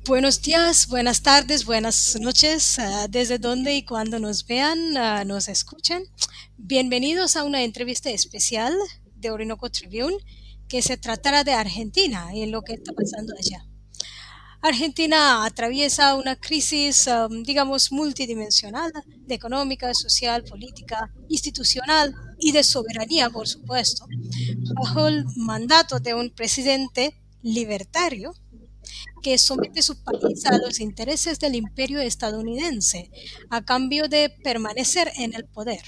Buenos días, buenas tardes, buenas noches, desde donde y cuando nos vean, nos escuchen. Bienvenidos a una entrevista especial de Orinoco Tribune que se tratará de Argentina y lo que está pasando allá. Argentina atraviesa una crisis, digamos, multidimensional, de económica, social, política, institucional y de soberanía, por supuesto, bajo el mandato de un presidente libertario que somete su país a los intereses del imperio estadounidense a cambio de permanecer en el poder.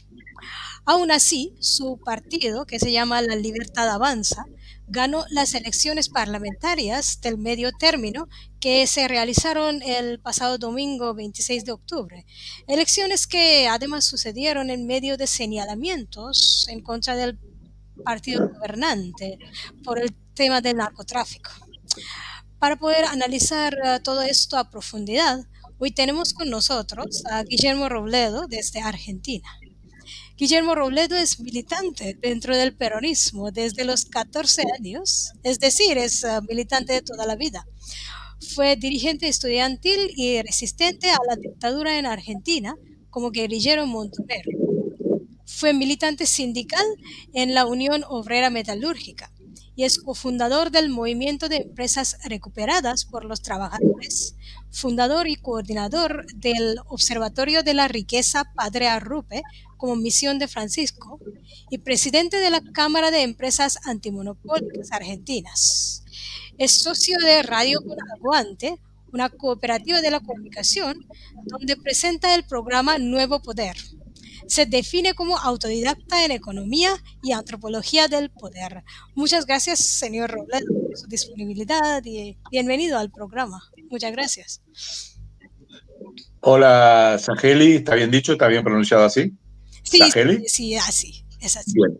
Aún así, su partido, que se llama La Libertad Avanza, ganó las elecciones parlamentarias del medio término que se realizaron el pasado domingo 26 de octubre. Elecciones que además sucedieron en medio de señalamientos en contra del partido gobernante por el tema del narcotráfico. Para poder analizar todo esto a profundidad, hoy tenemos con nosotros a Guillermo Robledo desde Argentina. Guillermo Robledo es militante dentro del peronismo desde los 14 años, es decir, es militante de toda la vida. Fue dirigente estudiantil y resistente a la dictadura en Argentina como guerrillero montonero. Fue militante sindical en la Unión Obrera Metalúrgica y es cofundador del Movimiento de Empresas Recuperadas por los Trabajadores, fundador y coordinador del Observatorio de la Riqueza Padre Arrupe como misión de Francisco y presidente de la Cámara de Empresas Antimonopólicas Argentinas. Es socio de Radio con Aguante, una cooperativa de la comunicación, donde presenta el programa Nuevo Poder. Se define como autodidacta en economía y antropología del poder. Muchas gracias, señor Robledo, por su disponibilidad y bienvenido al programa. Muchas gracias. Hola, Saheli, ¿está bien dicho? ¿Está bien pronunciado así? Sí, sí, ¿Saheli? sí, así, es así. Bien.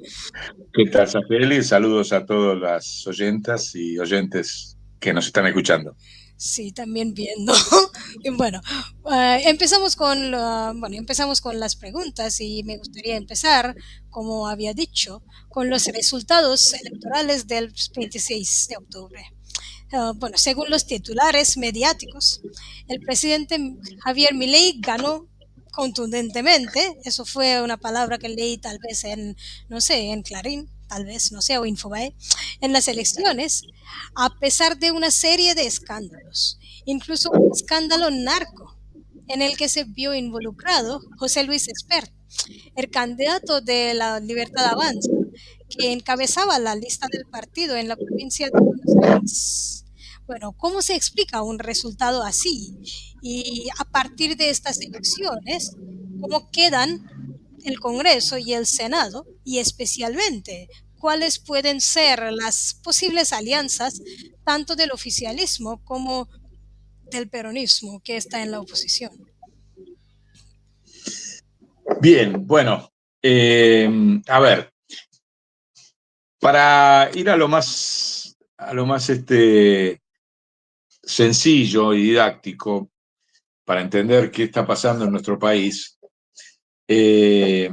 ¿Qué tal, Saheli? Saludos a todas las oyentas y oyentes que nos están escuchando. Sí, también viendo. Y bueno, empezamos con las preguntas y me gustaría empezar, como había dicho, con los resultados electorales del 26 de octubre. Bueno, según los titulares mediáticos, el presidente Javier Milei ganó contundentemente. Eso fue una palabra que leí tal vez en, no sé, en Clarín, tal vez, no sé, o Infobae, en las elecciones, a pesar de una serie de escándalos, incluso un escándalo narco en el que se vio involucrado José Luis Espert, el candidato de la Libertad Avanza, que encabezaba la lista del partido en la provincia de Buenos Aires. Bueno, ¿cómo se explica un resultado así? Y a partir de estas elecciones, ¿cómo quedan el Congreso y el Senado? Y especialmente, ¿cuáles pueden ser las posibles alianzas tanto del oficialismo como del peronismo que está en la oposición? Bien, bueno, a ver, para ir a lo más sencillo y didáctico, para entender qué está pasando en nuestro país, eh,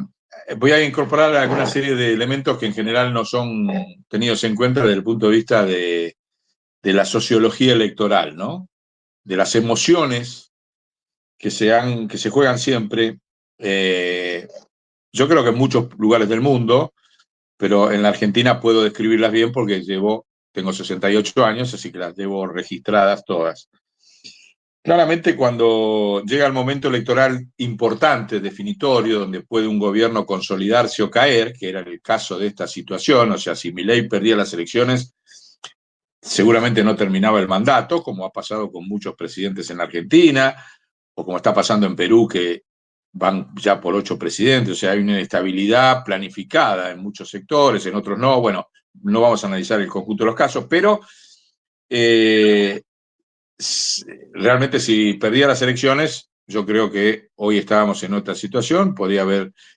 voy a incorporar alguna serie de elementos que en general no son tenidos en cuenta desde el punto de vista de la sociología electoral, ¿no? De las emociones que se juegan siempre. eh, yo creo que en muchos lugares del mundo, pero en la Argentina puedo describirlas bien porque tengo 68 años, así que las llevo registradas todas. Claramente, cuando llega el momento electoral importante, definitorio, donde puede un gobierno consolidarse o caer, que era el caso de esta situación, o sea, si Milei perdía las elecciones, seguramente no terminaba el mandato, como ha pasado con muchos presidentes en la Argentina, o como está pasando en Perú, que van ya por 8 presidentes, o sea, hay una inestabilidad planificada en muchos sectores, en otros no. Bueno, no vamos a analizar el conjunto de los casos, pero eh, realmente si perdía las elecciones, yo creo que hoy estábamos en otra situación,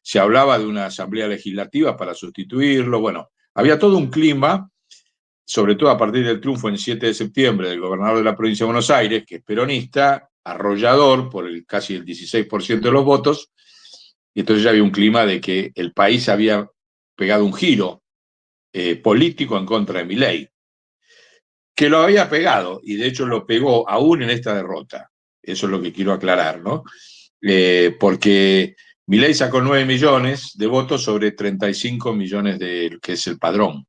se hablaba de una asamblea legislativa para sustituirlo, bueno, había todo un clima, sobre todo a partir del triunfo en 7 de septiembre del gobernador de la provincia de Buenos Aires, que es peronista, arrollador por casi el 16% de los votos, y entonces ya había un clima de que el país había pegado un giro político en contra de Milei. que lo había pegado, y de hecho lo pegó aún en esta derrota. Eso es lo que quiero aclarar, ¿no? Porque Milei sacó 9 millones de votos sobre 35 millones de que es el padrón.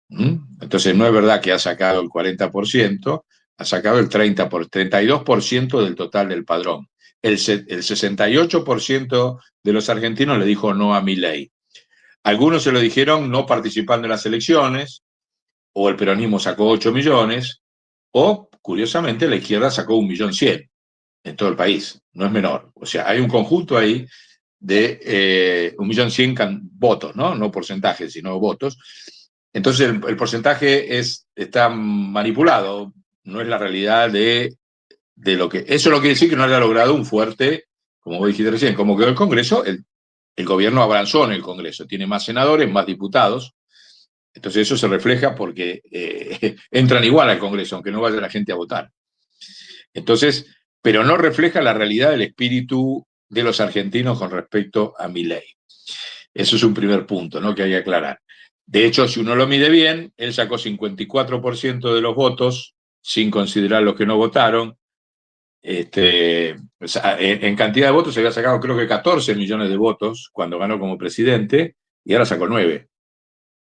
Entonces no es verdad que ha sacado el 40%, ha sacado el 32% del total del padrón. El 68% de los argentinos le dijo no a Milei. Algunos se lo dijeron no participando en las elecciones, o el peronismo sacó 8 millones, o curiosamente la izquierda sacó 1.100.000 en todo el país, no es menor. O sea, hay un conjunto ahí de 1.100.000 votos, ¿no? No porcentajes, sino votos. Entonces el porcentaje está manipulado, no es la realidad de lo que... Eso no quiere decir que no haya logrado un fuerte, como vos dijiste recién, como quedó el Congreso, el gobierno avanzó en el Congreso, tiene más senadores, más diputados, entonces eso se refleja porque entran igual al Congreso, aunque no vaya la gente a votar. Entonces, pero no refleja la realidad del espíritu de los argentinos con respecto a Milei. Eso es un primer punto, ¿no?, que hay que aclarar. De hecho, si uno lo mide bien, él sacó 54% de los votos, sin considerar los que no votaron. O sea, en cantidad de votos se había sacado creo que 14 millones de votos cuando ganó como presidente, y ahora sacó 9.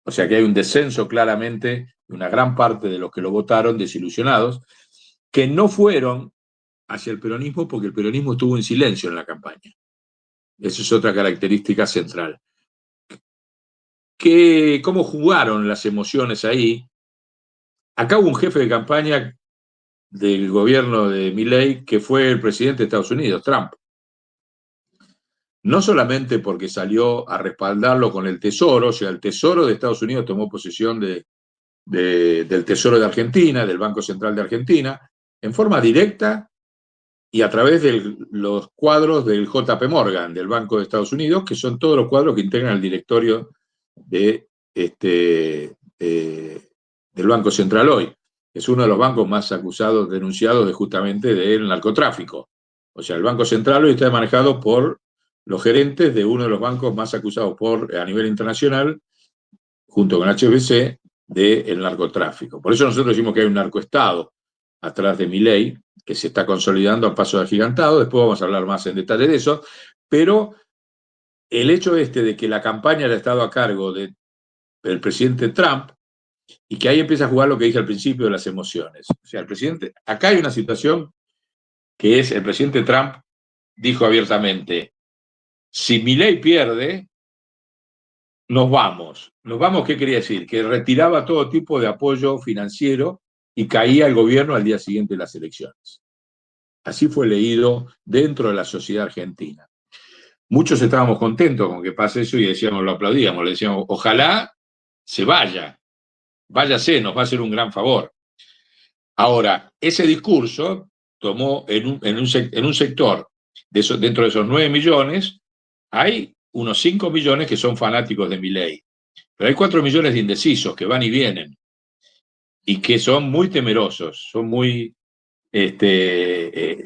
O sea que hay un descenso claramente de una gran parte de los que lo votaron desilusionados, que no fueron hacia el peronismo porque el peronismo estuvo en silencio en la campaña. Esa es otra característica central. ¿Cómo jugaron las emociones ahí? Acá hubo un jefe de campaña del gobierno de Milei que fue el presidente de Estados Unidos, Trump. No solamente porque salió a respaldarlo con el Tesoro, o sea, el Tesoro de Estados Unidos tomó posesión del Tesoro de Argentina, del Banco Central de Argentina, en forma directa y a través de los cuadros del JP Morgan, del Banco de Estados Unidos, que son todos los cuadros que integran el directorio del Banco Central hoy. Es uno de los bancos más acusados, denunciados justamente del narcotráfico. O sea, el Banco Central hoy está manejado por los gerentes de uno de los bancos más acusados a nivel internacional, junto con HSBC, del narcotráfico. Por eso nosotros decimos que hay un narcoestado atrás de Milei, que se está consolidando a paso agigantado. Después vamos a hablar más en detalle de eso, pero el hecho de que la campaña haya estado a cargo del presidente Trump, y que ahí empieza a jugar lo que dije al principio de las emociones. O sea, acá hay una situación que es, el presidente Trump dijo abiertamente, si Milei pierde, nos vamos. Nos vamos, ¿qué quería decir? Que retiraba todo tipo de apoyo financiero y caía el gobierno al día siguiente de las elecciones. Así fue leído dentro de la sociedad argentina. Muchos estábamos contentos con que pase eso y decíamos, lo aplaudíamos, le decíamos, ojalá se vaya, váyase, nos va a hacer un gran favor. Ahora, ese discurso tomó en un sector, dentro de esos 9 millones, hay unos 5 millones que son fanáticos de Milei, pero hay 4 millones de indecisos que van y vienen y que son muy temerosos, son muy frente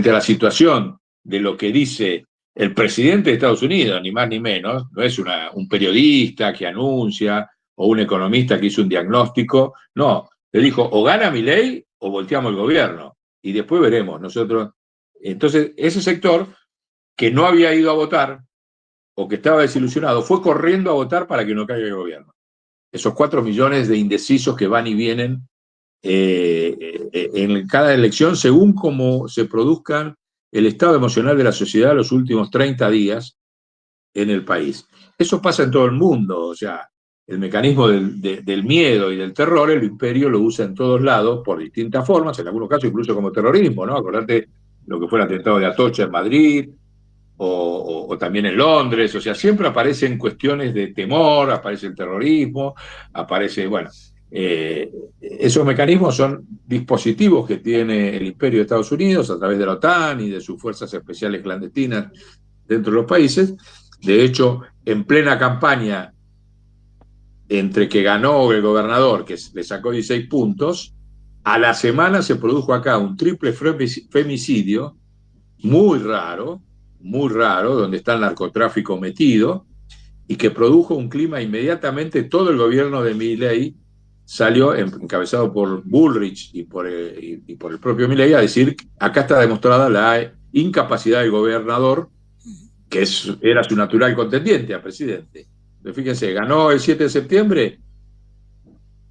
a la situación de lo que dice el presidente de Estados Unidos, ni más ni menos, no es un periodista que anuncia o un economista que hizo un diagnóstico, no, le dijo o gana Milei o volteamos el gobierno y después veremos nosotros. Entonces, ese sector que no había ido a votar o que estaba desilusionado fue corriendo a votar para que no caiga el gobierno. Esos 4 millones de indecisos que van y vienen en cada elección, según cómo se produzcan el estado emocional de la sociedad los últimos 30 días en el país. Eso pasa en todo el mundo, o sea, el mecanismo del miedo y del terror, el imperio lo usa en todos lados por distintas formas, en algunos casos incluso como terrorismo, ¿no? Acordate lo que fue el atentado de Atocha en Madrid, o también en Londres, o sea, siempre aparecen cuestiones de temor, aparece el terrorismo, aparece, bueno, esos mecanismos son dispositivos que tiene el imperio de Estados Unidos a través de la OTAN y de sus fuerzas especiales clandestinas dentro de los países. De hecho, en plena campaña, entre que ganó el gobernador, que le sacó 16 puntos, a la semana se produjo acá un triple femicidio muy raro, donde está el narcotráfico metido, y que produjo un clima inmediatamente, todo el gobierno de Milei salió encabezado por Bullrich y por el propio Milei a decir, acá está demostrada la incapacidad del gobernador, que era su natural contendiente a presidente. Pero fíjense, ganó el 7 de septiembre,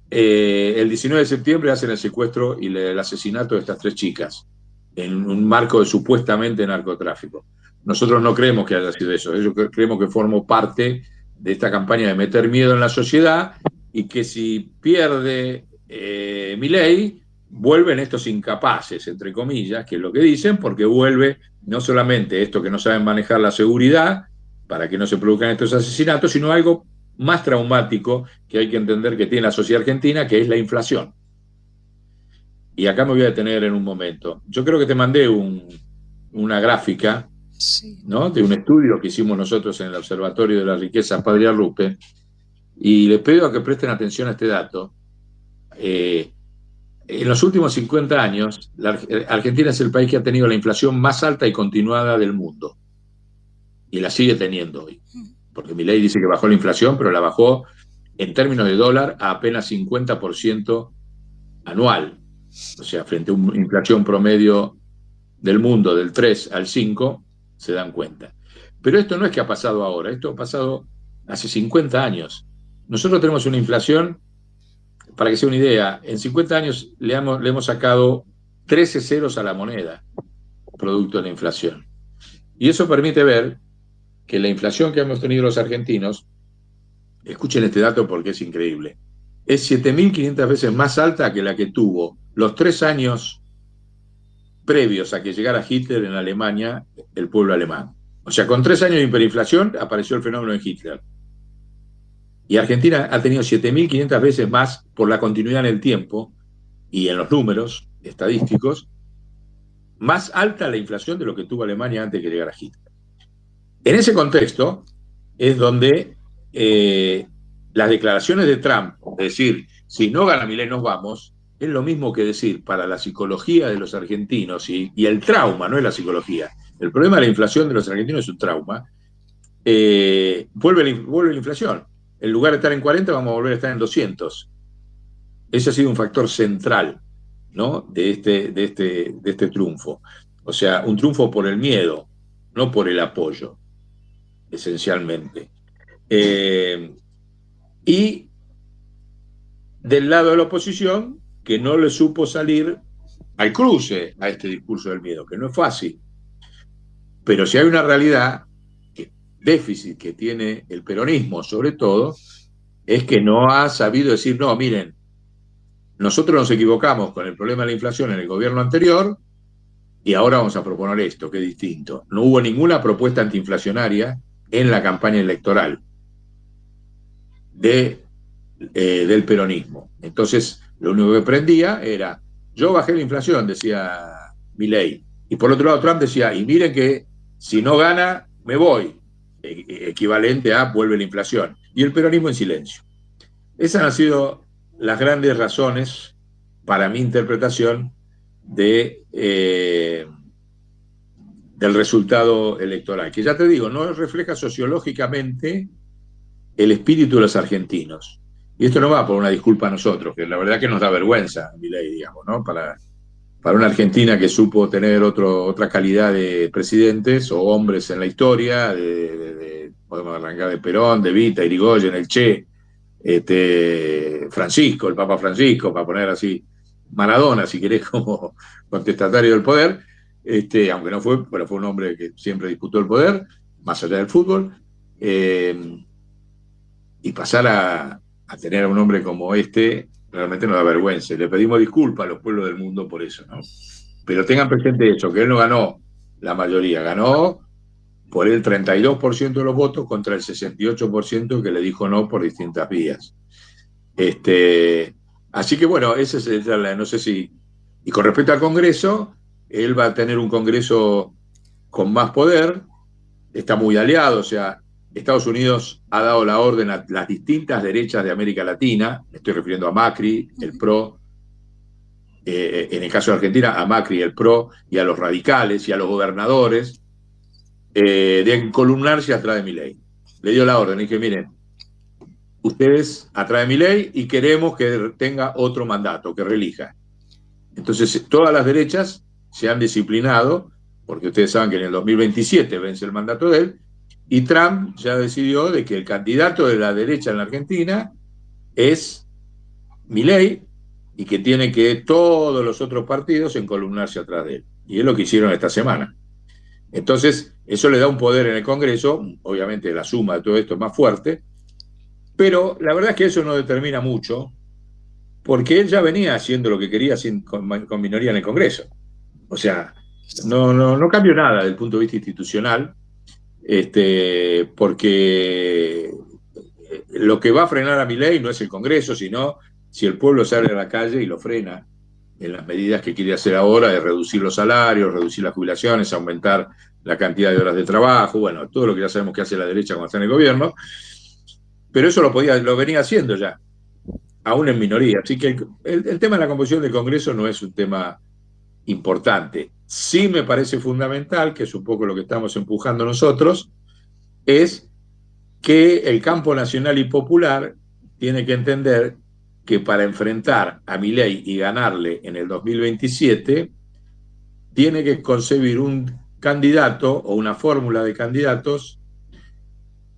el 19 de septiembre hacen el secuestro y el asesinato de estas 3 chicas, en un marco de supuestamente narcotráfico. Nosotros no creemos que haya sido eso, creemos que formó parte de esta campaña de meter miedo en la sociedad y que si pierde Milei, vuelven estos incapaces, entre comillas, que es lo que dicen, porque vuelve no solamente esto que no saben manejar la seguridad para que no se produzcan estos asesinatos, sino algo más traumático que hay que entender que tiene la sociedad argentina, que es la inflación. Y acá me voy a detener en un momento. Yo creo que te mandé una gráfica, Sí. ¿no?, de un estudio que hicimos nosotros en el Observatorio de la Riqueza Padre Arrupe, y les pido a que presten atención a este dato. En los últimos 50 años, Argentina es el país que ha tenido la inflación más alta y continuada del mundo. Y la sigue teniendo hoy. Porque Milei dice que bajó la inflación, pero la bajó en términos de dólar a apenas 50% anual. O sea, frente a una inflación promedio del mundo del 3 al 5, se dan cuenta. Pero esto no es que ha pasado ahora, esto ha pasado hace 50 años. Nosotros tenemos una inflación, para que sea una idea, en 50 años le hemos sacado 13 ceros a la moneda, producto de la inflación. Y eso permite ver que la inflación que hemos tenido los argentinos, escuchen este dato porque es increíble, es 7.500 veces más alta que la que tuvo los 3 años previos a que llegara Hitler en Alemania, el pueblo alemán. O sea, con 3 años de hiperinflación apareció el fenómeno de Hitler. Y Argentina ha tenido 7.500 veces más por la continuidad en el tiempo y en los números estadísticos, más alta la inflación de lo que tuvo Alemania antes de que llegara Hitler. En ese contexto es donde las declaraciones de Trump, es decir, si no gana Milei nos vamos, es lo mismo que decir para la psicología de los argentinos y el trauma, no es la psicología. El problema de la inflación de los argentinos es un trauma. Vuelve la inflación. En lugar de estar en 40, vamos a volver a estar en 200. Ese ha sido un factor central, ¿no?, de este triunfo. O sea, un triunfo por el miedo, no por el apoyo, esencialmente. Y del lado de la oposición, que no le supo salir al cruce a este discurso del miedo, que no es fácil. Pero si hay una realidad, déficit que tiene el peronismo sobre todo, es que no ha sabido decir, no, miren, nosotros nos equivocamos con el problema de la inflación en el gobierno anterior y ahora vamos a proponer esto, que es distinto. No hubo ninguna propuesta antiinflacionaria en la campaña electoral del peronismo. Entonces, lo único que prendía era, yo bajé la inflación, decía Milei, y por otro lado Trump decía, y miren que si no gana, me voy, equivalente a vuelve la inflación, y el peronismo en silencio. Esas han sido las grandes razones, para mi interpretación, del resultado electoral, que ya te digo, no refleja sociológicamente el espíritu de los argentinos. Y esto no va por una disculpa a nosotros, que la verdad que nos da vergüenza, Milei, digamos, ¿no? Para una Argentina que supo tener otra calidad de presidentes o hombres en la historia, podemos arrancar de Perón, de Evita, Irigoyen, el Che, Francisco, el Papa Francisco, para poner así, Maradona, si querés, como contestatario del poder, aunque no fue, pero fue un hombre que siempre disputó el poder, más allá del fútbol. Y pasar a tener a un hombre como este realmente nos da vergüenza. Le pedimos disculpas a los pueblos del mundo por eso, ¿no? Pero tengan presente eso, que él no ganó la mayoría, ganó por el 32% de los votos contra el 68% que le dijo no por distintas vías. Así que bueno, ese es no sé si... Y con respecto al Congreso, él va a tener un Congreso con más poder, está muy aliado, o sea, Estados Unidos ha dado la orden a las distintas derechas de América Latina, me estoy refiriendo a Macri, el PRO, en el caso de Argentina, a Macri, el PRO, y a los radicales y a los gobernadores, de encolumnarse atrás de Milei. Le dio la orden, y dije, miren, ustedes atraen Milei y queremos que tenga otro mandato, que reelija. Entonces, todas las derechas se han disciplinado, porque ustedes saben que en el 2027 vence el mandato de él, y Trump ya decidió de que el candidato de la derecha en la Argentina es Milei y que tiene que todos los otros partidos encolumnarse atrás de él. Y es lo que hicieron esta semana. Entonces, eso le da un poder en el Congreso, obviamente la suma de todo esto es más fuerte, pero la verdad es que eso no determina mucho, porque él ya venía haciendo lo que quería con minoría en el Congreso. O sea, no cambió nada desde el punto de vista institucional, porque lo que va a frenar a Milei no es el Congreso, sino si el pueblo sale a la calle y lo frena en las medidas que quiere hacer ahora de reducir los salarios, reducir las jubilaciones, aumentar la cantidad de horas de trabajo, bueno, todo lo que ya sabemos que hace la derecha cuando está en el gobierno, pero eso lo venía haciendo ya, aún en minoría. Así que el tema de la composición del Congreso no es un tema importante. Sí me parece fundamental, que es un poco lo que estamos empujando nosotros, es que el campo nacional y popular tiene que entender que para enfrentar a Milei y ganarle en el 2027, tiene que concebir un candidato o una fórmula de candidatos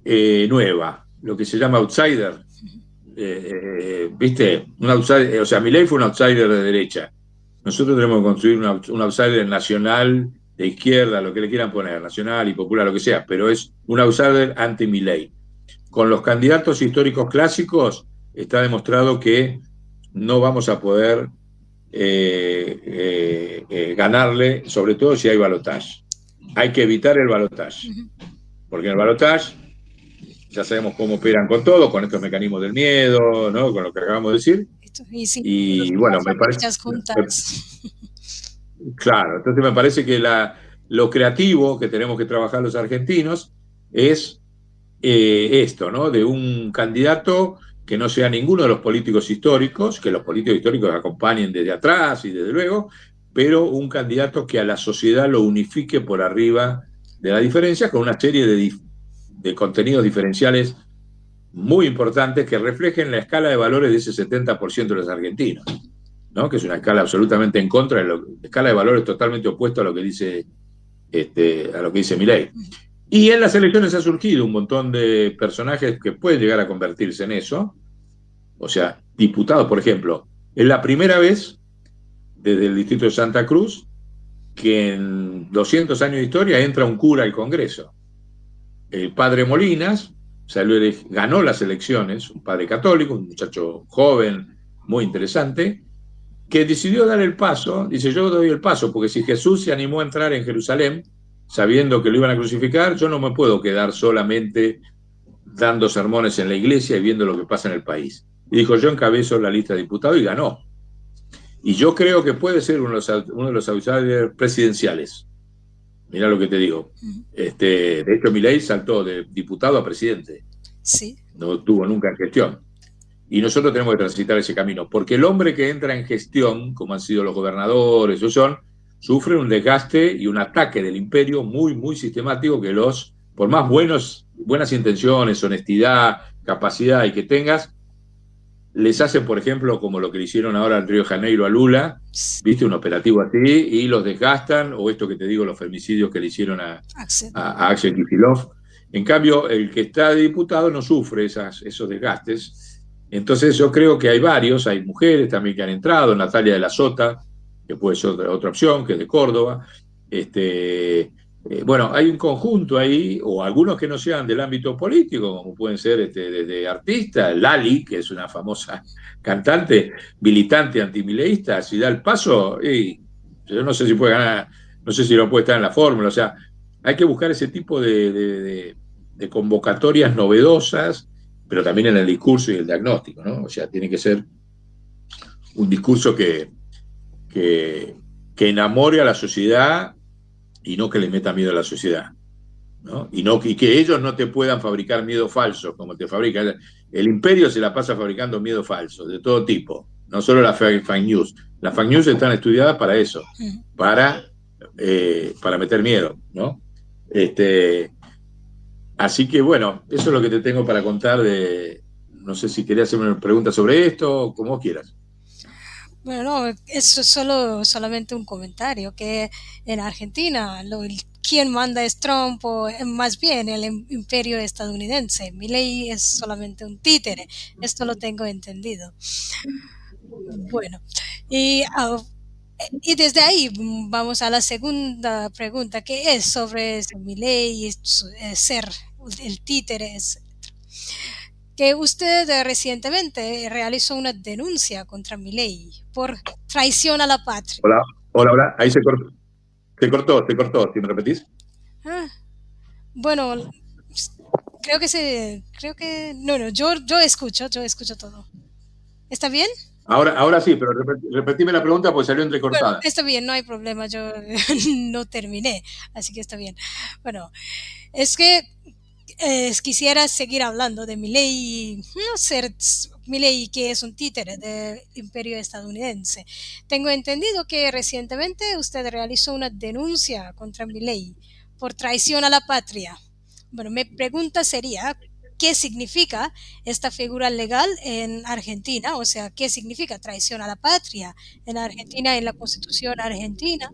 nueva, lo que se llama outsider. ¿Viste? Un outsider, o sea, Milei fue un outsider de derecha. Nosotros tenemos que construir un outsider nacional, de izquierda, lo que le quieran poner, nacional y popular, lo que sea, pero es un outsider anti-Milei. Con los candidatos históricos clásicos está demostrado que no vamos a poder ganarle, sobre todo si hay balotaje. Hay que evitar el balotaje, porque en el balotaje ya sabemos cómo operan con todo, con estos mecanismos del miedo, ¿no? Con lo que acabamos de decir. Y sin Y bueno, las me parece, familias juntas. claro, entonces me parece que lo creativo que tenemos que trabajar los argentinos es esto, ¿no? De un candidato que no sea ninguno de los políticos históricos, que los políticos históricos acompañen desde atrás y desde luego, pero un candidato que a la sociedad lo unifique por arriba de la diferencia con una serie de contenidos diferenciales muy importantes que reflejen la escala de valores de ese 70% de los argentinos, ¿no? Que es una escala absolutamente en contra de la escala de valores totalmente opuesta a lo que dice a lo que dice Milei. Y en las elecciones ha surgido un montón de personajes que pueden llegar a convertirse en eso. O sea, diputados, por ejemplo. Es la primera vez desde el distrito de Santa Cruz que en 200 años de historia entra un cura al Congreso. El padre Molinas ganó las elecciones, un padre católico, un muchacho joven, muy interesante, que decidió dar el paso, dice, yo doy el paso, porque si Jesús se animó a entrar en Jerusalén, sabiendo que lo iban a crucificar, yo no me puedo quedar solamente dando sermones en la iglesia y viendo lo que pasa en el país. Y dijo, yo encabezo la lista de diputados y ganó. Y yo creo que puede ser uno de los outsiders presidenciales. Mirá lo que te digo. De hecho, Milei saltó de diputado a presidente. Sí. No tuvo nunca en gestión. Y nosotros tenemos que transitar ese camino, porque el hombre que entra en gestión, como han sido los gobernadores, sufre un desgaste y un ataque del imperio muy, muy sistemático que por más buenas intenciones, honestidad, capacidad y que tengas, les hacen, por ejemplo, como lo que le hicieron ahora al Río de Janeiro a Lula, viste, un operativo así, y los desgastan, o esto que te digo, los femicidios que le hicieron a Axel Kicillof. En cambio, el que está de diputado no sufre esos desgastes. Entonces yo creo que hay varios, hay mujeres también que han entrado, Natalia de la Sota, que puede ser otra opción, que es de Córdoba. Bueno, hay un conjunto ahí, o algunos que no sean del ámbito político, como pueden ser desde artistas, Lali, que es una famosa cantante, militante antimileísta, si da el paso, yo no sé si puede ganar, no sé si lo puede estar en la fórmula, o sea, hay que buscar ese tipo de convocatorias novedosas, pero también en el discurso y el diagnóstico, ¿no? O sea, tiene que ser un discurso que enamore a la sociedad y no que le meta miedo a la sociedad, ¿no? Y que ellos no te puedan fabricar miedo falso, como te fabrica. El imperio se la pasa fabricando miedo falso, de todo tipo, no solo las fake news. Las fake news están estudiadas para eso, para meter miedo, ¿no? Así que bueno, eso es lo que te tengo para contar no sé si querías hacerme una pregunta sobre esto, como vos quieras. Bueno, no, eso es solamente un comentario, que en Argentina quien manda es Trump o más bien el imperio estadounidense. Milei es solamente un títere, esto lo tengo entendido. Bueno, y, y desde ahí vamos a la segunda pregunta, que es sobre Milei y ser el títere, que usted recientemente realizó una denuncia contra Milei por traición a la patria. Hola, hola, hola, ahí se cortó, ¿si me repetís? Ah, bueno, creo que, no, no, yo escucho todo. ¿Está bien? Ahora sí, pero repetime la pregunta porque salió Bueno, entrecortada. está bien, no hay problema, yo no terminé, así que está bien. Bueno, es que quisiera seguir hablando de Milei, no ser Milei que es un títere del imperio estadounidense. Tengo entendido que recientemente usted realizó una denuncia contra Milei por traición a la patria. Bueno, mi pregunta sería, ¿qué significa esta figura legal en Argentina? O sea, ¿qué significa traición a la patria en Argentina, en la Constitución argentina?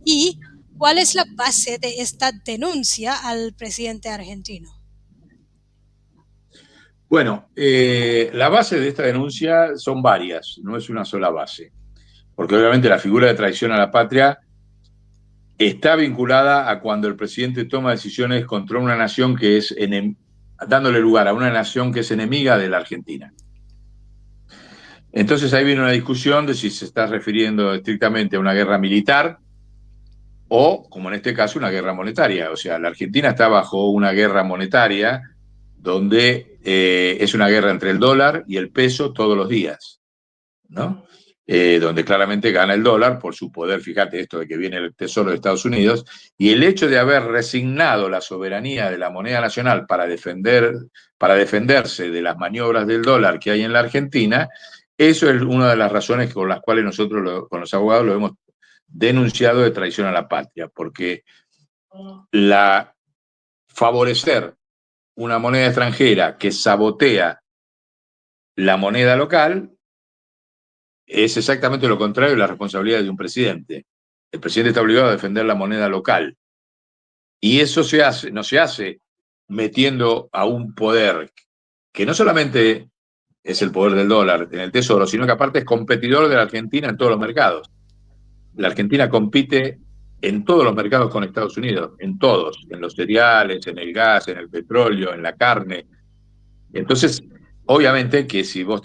¿Y cuál es la base de esta denuncia al presidente argentino? Bueno, la base de esta denuncia son varias, no es una sola base, porque obviamente la figura de traición a la patria está vinculada a cuando el presidente toma decisiones contra una nación que es dándole lugar a una nación que es enemiga de la Argentina. Entonces ahí viene una discusión de si se está refiriendo estrictamente a una guerra militar o, como en este caso, una guerra monetaria. O sea, la Argentina está bajo una guerra monetaria donde es una guerra entre el dólar y el peso todos los días, ¿no? Donde claramente gana el dólar por su poder, fíjate esto de que viene el Tesoro de Estados Unidos, y el hecho de haber resignado la soberanía de la moneda nacional para defenderse de las maniobras del dólar que hay en la Argentina, eso es una de las razones con las cuales nosotros con los abogados lo hemos denunciado de traición a la patria, porque la favorecer una moneda extranjera que sabotea la moneda local es exactamente lo contrario de la responsabilidad de un presidente. El presidente está obligado a defender la moneda local. Y eso no se hace metiendo a un poder que no solamente es el poder del dólar en el tesoro, sino que aparte es competidor de la Argentina en todos los mercados. La Argentina compite en todos los mercados con Estados Unidos, en todos, en los cereales, en el gas, en el petróleo, en la carne. Entonces, obviamente que si vos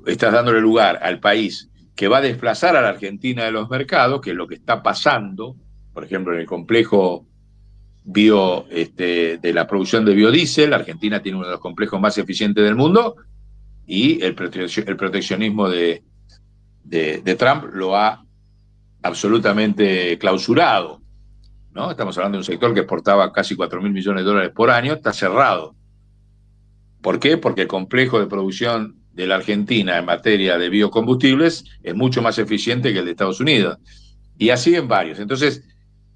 estás dándole lugar al país que va a desplazar a la Argentina de los mercados, que es lo que está pasando, por ejemplo, en el complejo de la producción de biodiesel, la Argentina tiene uno de los complejos más eficientes del mundo y el proteccionismo de Trump lo ha absolutamente clausurado, ¿no? Estamos hablando de un sector que exportaba casi 4.000 millones de dólares por año, está cerrado. ¿Por qué? Porque el complejo de producción de la Argentina en materia de biocombustibles es mucho más eficiente que el de Estados Unidos. Y así en varios. Entonces,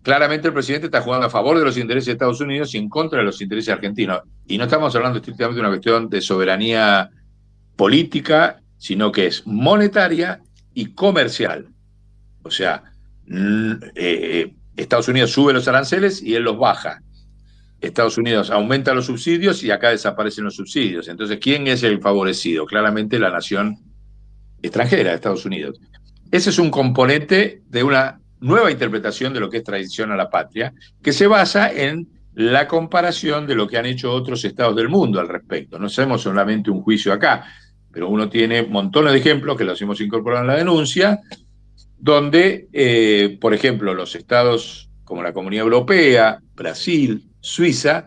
claramente el presidente está jugando a favor de los intereses de Estados Unidos y en contra de los intereses argentinos. Y no estamos hablando estrictamente de una cuestión de soberanía política, sino que es monetaria y comercial. O sea, Estados Unidos sube los aranceles y él los baja. Estados Unidos aumenta los subsidios y acá desaparecen los subsidios. Entonces, ¿quién es el favorecido? Claramente la nación extranjera, Estados Unidos. Ese es un componente de una nueva interpretación de lo que es traición a la patria, que se basa en la comparación de lo que han hecho otros estados del mundo al respecto. No hacemos solamente un juicio acá, pero uno tiene montones de ejemplos que los hemos incorporado en la denuncia, donde, por ejemplo, los estados como la Comunidad Europea, Brasil, Suiza,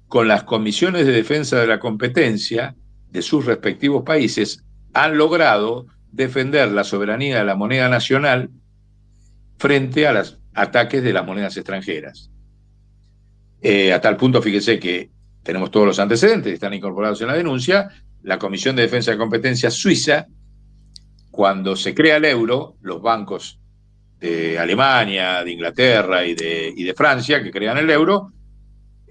con las comisiones de defensa de la competencia de sus respectivos países, han logrado defender la soberanía de la moneda nacional frente a los ataques de las monedas extranjeras. A tal punto, fíjese que tenemos todos los antecedentes, están incorporados en la denuncia, la Comisión de Defensa de Competencia Suiza, cuando se crea el euro, los bancos de Alemania, de Inglaterra y de Francia, que crean el euro,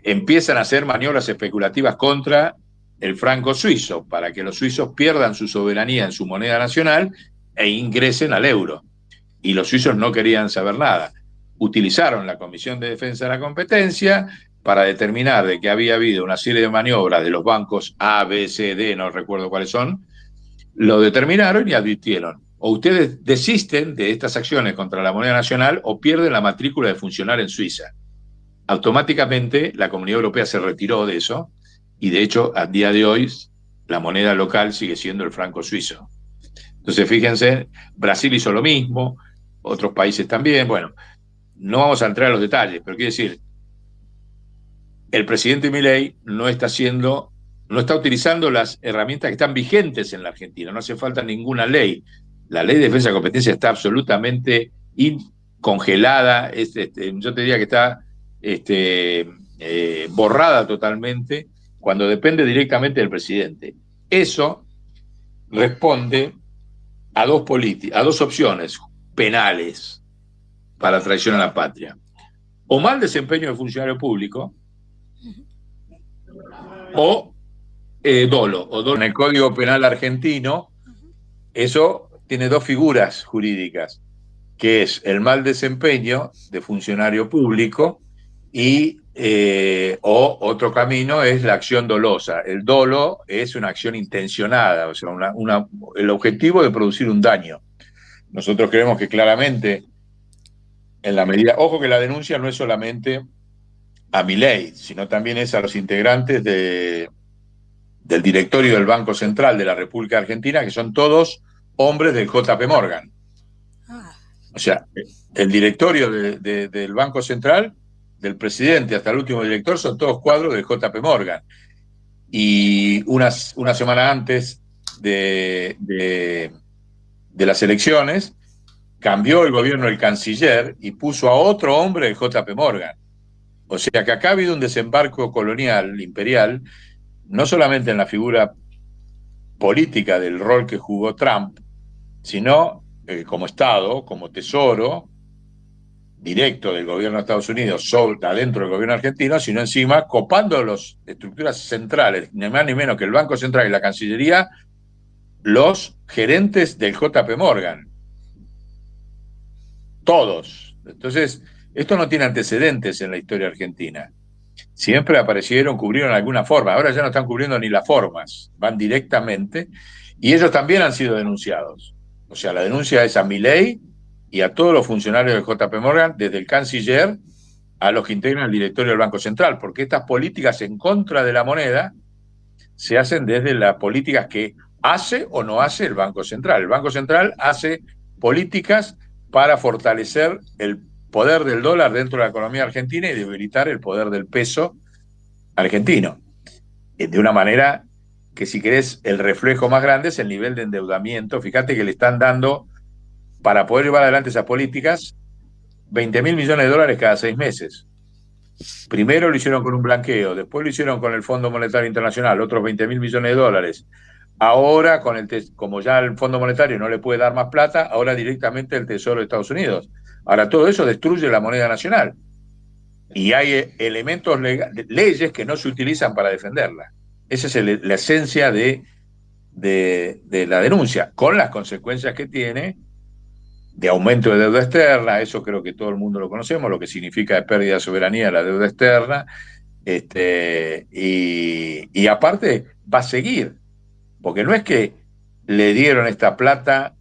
empiezan a hacer maniobras especulativas contra el franco suizo, para que los suizos pierdan su soberanía en su moneda nacional e ingresen al euro. Y los suizos no querían saber nada. Utilizaron la Comisión de Defensa de la Competencia para determinar de que había habido una serie de maniobras de los bancos A, B, C, D, no recuerdo cuáles son, lo determinaron y advirtieron: o ustedes desisten de estas acciones contra la moneda nacional o pierden la matrícula de funcionar en Suiza. Automáticamente la Comunidad Europea se retiró de eso y de hecho a día de hoy la moneda local sigue siendo el franco suizo. Entonces fíjense, Brasil hizo lo mismo, otros países también. Bueno, no vamos a entrar en los detalles, pero quiero decir, el presidente Milei no está utilizando las herramientas que están vigentes en la Argentina. No hace falta ninguna ley. La ley de defensa de competencia está absolutamente congelada. Yo te diría que está borrada totalmente cuando depende directamente del presidente. Eso responde a dos opciones penales para traición a la patria: o mal desempeño de funcionario público, o dolo. En el Código Penal argentino, eso tiene dos figuras jurídicas, que es el mal desempeño de funcionario público y o otro camino es la acción dolosa. El dolo es una acción intencionada, o sea, el objetivo de producir un daño. Nosotros creemos que claramente, en la medida, ojo que la denuncia no es solamente a Milei, sino también es a los integrantes del directorio del Banco Central de la República Argentina, que son todos hombres del JP Morgan. O sea, el directorio del Banco Central, del presidente hasta el último director, son todos cuadros del JP Morgan. Y una semana antes de las elecciones, cambió el gobierno del canciller y puso a otro hombre del JP Morgan. O sea que acá ha habido un desembarco colonial, imperial, no solamente en la figura política del rol que jugó Trump, sino como Estado, como tesoro directo del gobierno de Estados Unidos adentro del gobierno argentino, sino encima copando las estructuras centrales, ni más ni menos que el Banco Central y la Cancillería, los gerentes del JP Morgan. Todos. Entonces, esto no tiene antecedentes en la historia argentina. Siempre aparecieron, cubrieron alguna forma. Ahora ya no están cubriendo ni las formas, van directamente. Y ellos también han sido denunciados. O sea, la denuncia es a Milei y a todos los funcionarios del JP Morgan, desde el canciller a los que integran el directorio del Banco Central, porque estas políticas en contra de la moneda se hacen desde las políticas que hace o no hace el Banco Central. El Banco Central hace políticas para fortalecer el poder del dólar dentro de la economía argentina y debilitar el poder del peso argentino. De una manera que, si querés, el reflejo más grande es el nivel de endeudamiento. Fíjate que le están dando, para poder llevar adelante esas políticas, 20.000 millones de dólares cada 6 meses. Primero lo hicieron con un blanqueo, después lo hicieron con el Fondo Monetario Internacional, otros 20.000 millones de dólares. Ahora, como ya el Fondo Monetario no le puede dar más plata, ahora directamente el Tesoro de Estados Unidos. Ahora, todo eso destruye la moneda nacional. Y hay elementos, leyes que no se utilizan para defenderla. Esa es la esencia de la denuncia, con las consecuencias que tiene de aumento de deuda externa. Eso creo que todo el mundo lo conocemos, lo que significa de pérdida de soberanía la deuda externa. Y aparte va a seguir, porque no es que le dieron esta plata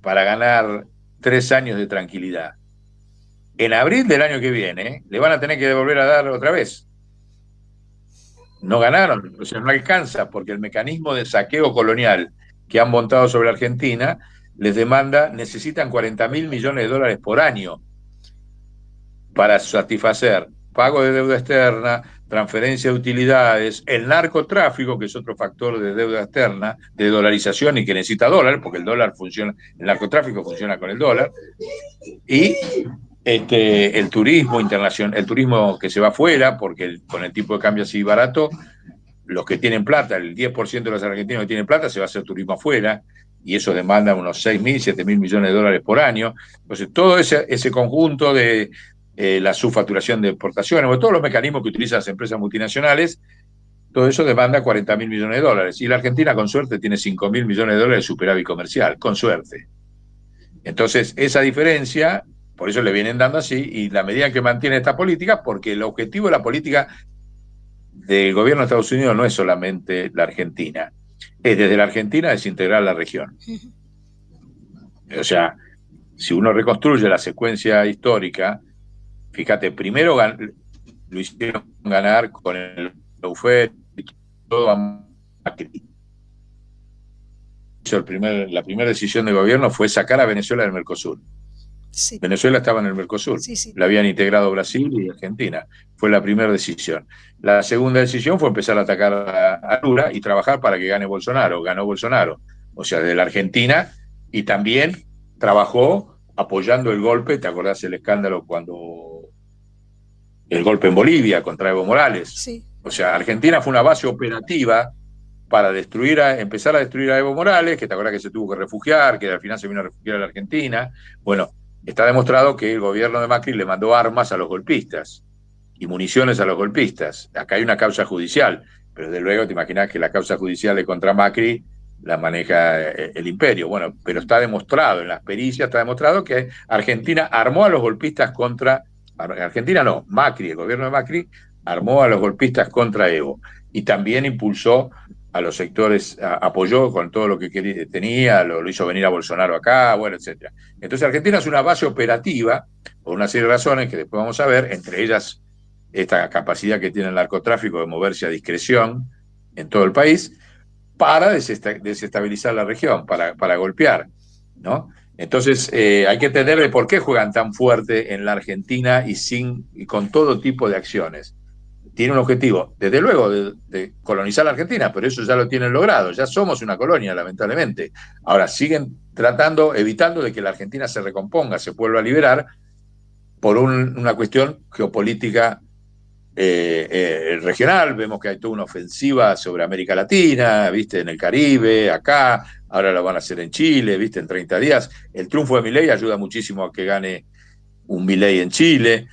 para ganar 3 años de tranquilidad. En abril del año que viene le van a tener que devolver a dar otra vez. No ganaron, o sea, no alcanza, porque el mecanismo de saqueo colonial que han montado sobre Argentina les necesitan 40.000 millones de dólares por año para satisfacer pago de deuda externa, transferencia de utilidades, el narcotráfico, que es otro factor de deuda externa, de dolarización y que necesita dólar, porque el dólar funciona, el narcotráfico funciona con el dólar, y el turismo internacional, el turismo que se va afuera, porque con el tipo de cambio así barato, los que tienen plata, el 10% de los argentinos que tienen plata, se va a hacer turismo afuera, y eso demanda unos 6.000, 7.000 millones de dólares por año. Entonces, todo ese conjunto de la subfacturación de exportaciones, todos los mecanismos que utilizan las empresas multinacionales, todo eso demanda 40.000 millones de dólares. Y la Argentina, con suerte, tiene 5.000 millones de dólares de superávit comercial, con suerte. Entonces, esa diferencia, por eso le vienen dando así, y la medida en que mantiene esta política, porque el objetivo de la política del gobierno de Estados Unidos no es solamente la Argentina, es desde la Argentina desintegrar la región. O sea, si uno reconstruye la secuencia histórica, fíjate, primero lo hicieron ganar con el lawfare y todo a Macri. La primera decisión de gobierno fue sacar a Venezuela del Mercosur. Sí, Venezuela estaba en el Mercosur, sí, sí. la habían integrado Brasil y Argentina. Fue la primera decisión. La segunda decisión fue empezar a atacar a Lula y trabajar para que gane Bolsonaro. Ganó Bolsonaro, o sea, de la Argentina, y también trabajó apoyando el golpe. ¿Te acordás el escándalo cuando el golpe en Bolivia contra Evo Morales? Sí. O sea, Argentina fue una base operativa para empezar a destruir a Evo Morales, que te acuerdas que se tuvo que refugiar, que al final se vino a refugiar a la Argentina. Bueno, está demostrado que el gobierno de Macri le mandó armas a los golpistas y municiones a los golpistas. Acá hay una causa judicial, pero desde luego te imaginas que la causa judicial contra Macri la maneja el imperio. Bueno, pero está demostrado, en las pericias está demostrado que Argentina armó a los golpistas contra, Argentina no, Macri, el gobierno de Macri armó a los golpistas contra Evo y también impulsó a los sectores, apoyó con todo lo que tenía, lo hizo venir a Bolsonaro acá, bueno, etcétera. Entonces Argentina es una base operativa por una serie de razones que después vamos a ver, entre ellas esta capacidad que tiene el narcotráfico de moverse a discreción en todo el país para desestabilizar la región, para golpear, ¿no? Entonces hay que entender de por qué juegan tan fuerte en la Argentina y con todo tipo de acciones. Tiene un objetivo, desde luego, de colonizar la Argentina, pero eso ya lo tienen logrado, ya somos una colonia, lamentablemente. Ahora siguen evitando de que la Argentina se recomponga, se vuelva a liberar por una cuestión geopolítica regional. Vemos que hay toda una ofensiva sobre América Latina, viste, en el Caribe, acá, ahora lo van a hacer en Chile, viste, en 30 días. El triunfo de Milei ayuda muchísimo a que gane un Milei en Chile.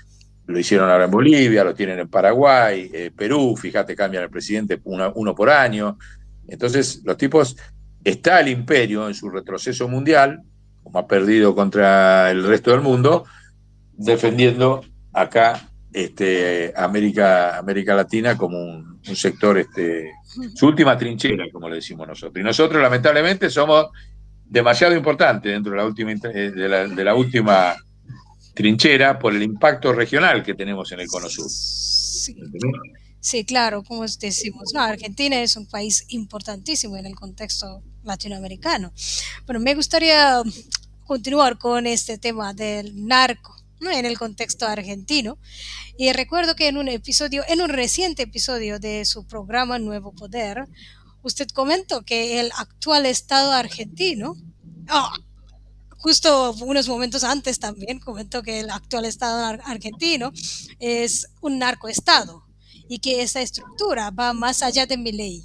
Lo hicieron ahora en Bolivia, lo tienen en Paraguay, Perú, fíjate, cambian el presidente uno por año. Entonces, los tipos, está el imperio en su retroceso mundial, como ha perdido contra el resto del mundo, defendiendo acá América Latina como un sector, su última trinchera, como le decimos nosotros. Y nosotros, lamentablemente, somos demasiado importantes dentro de la última trinchera por el impacto regional que tenemos en el Cono Sur. Sí, sí, claro, como decimos, no, Argentina es un país importantísimo en el contexto latinoamericano. Bueno, me gustaría continuar con este tema del narco, ¿no? En el contexto argentino. Y recuerdo que en un reciente episodio de su programa Nuevo Poder, usted comentó que el actual Estado argentino, oh, justo unos momentos antes también comentó que el actual Estado argentino es un narcoestado y que esa estructura va más allá de mi ley.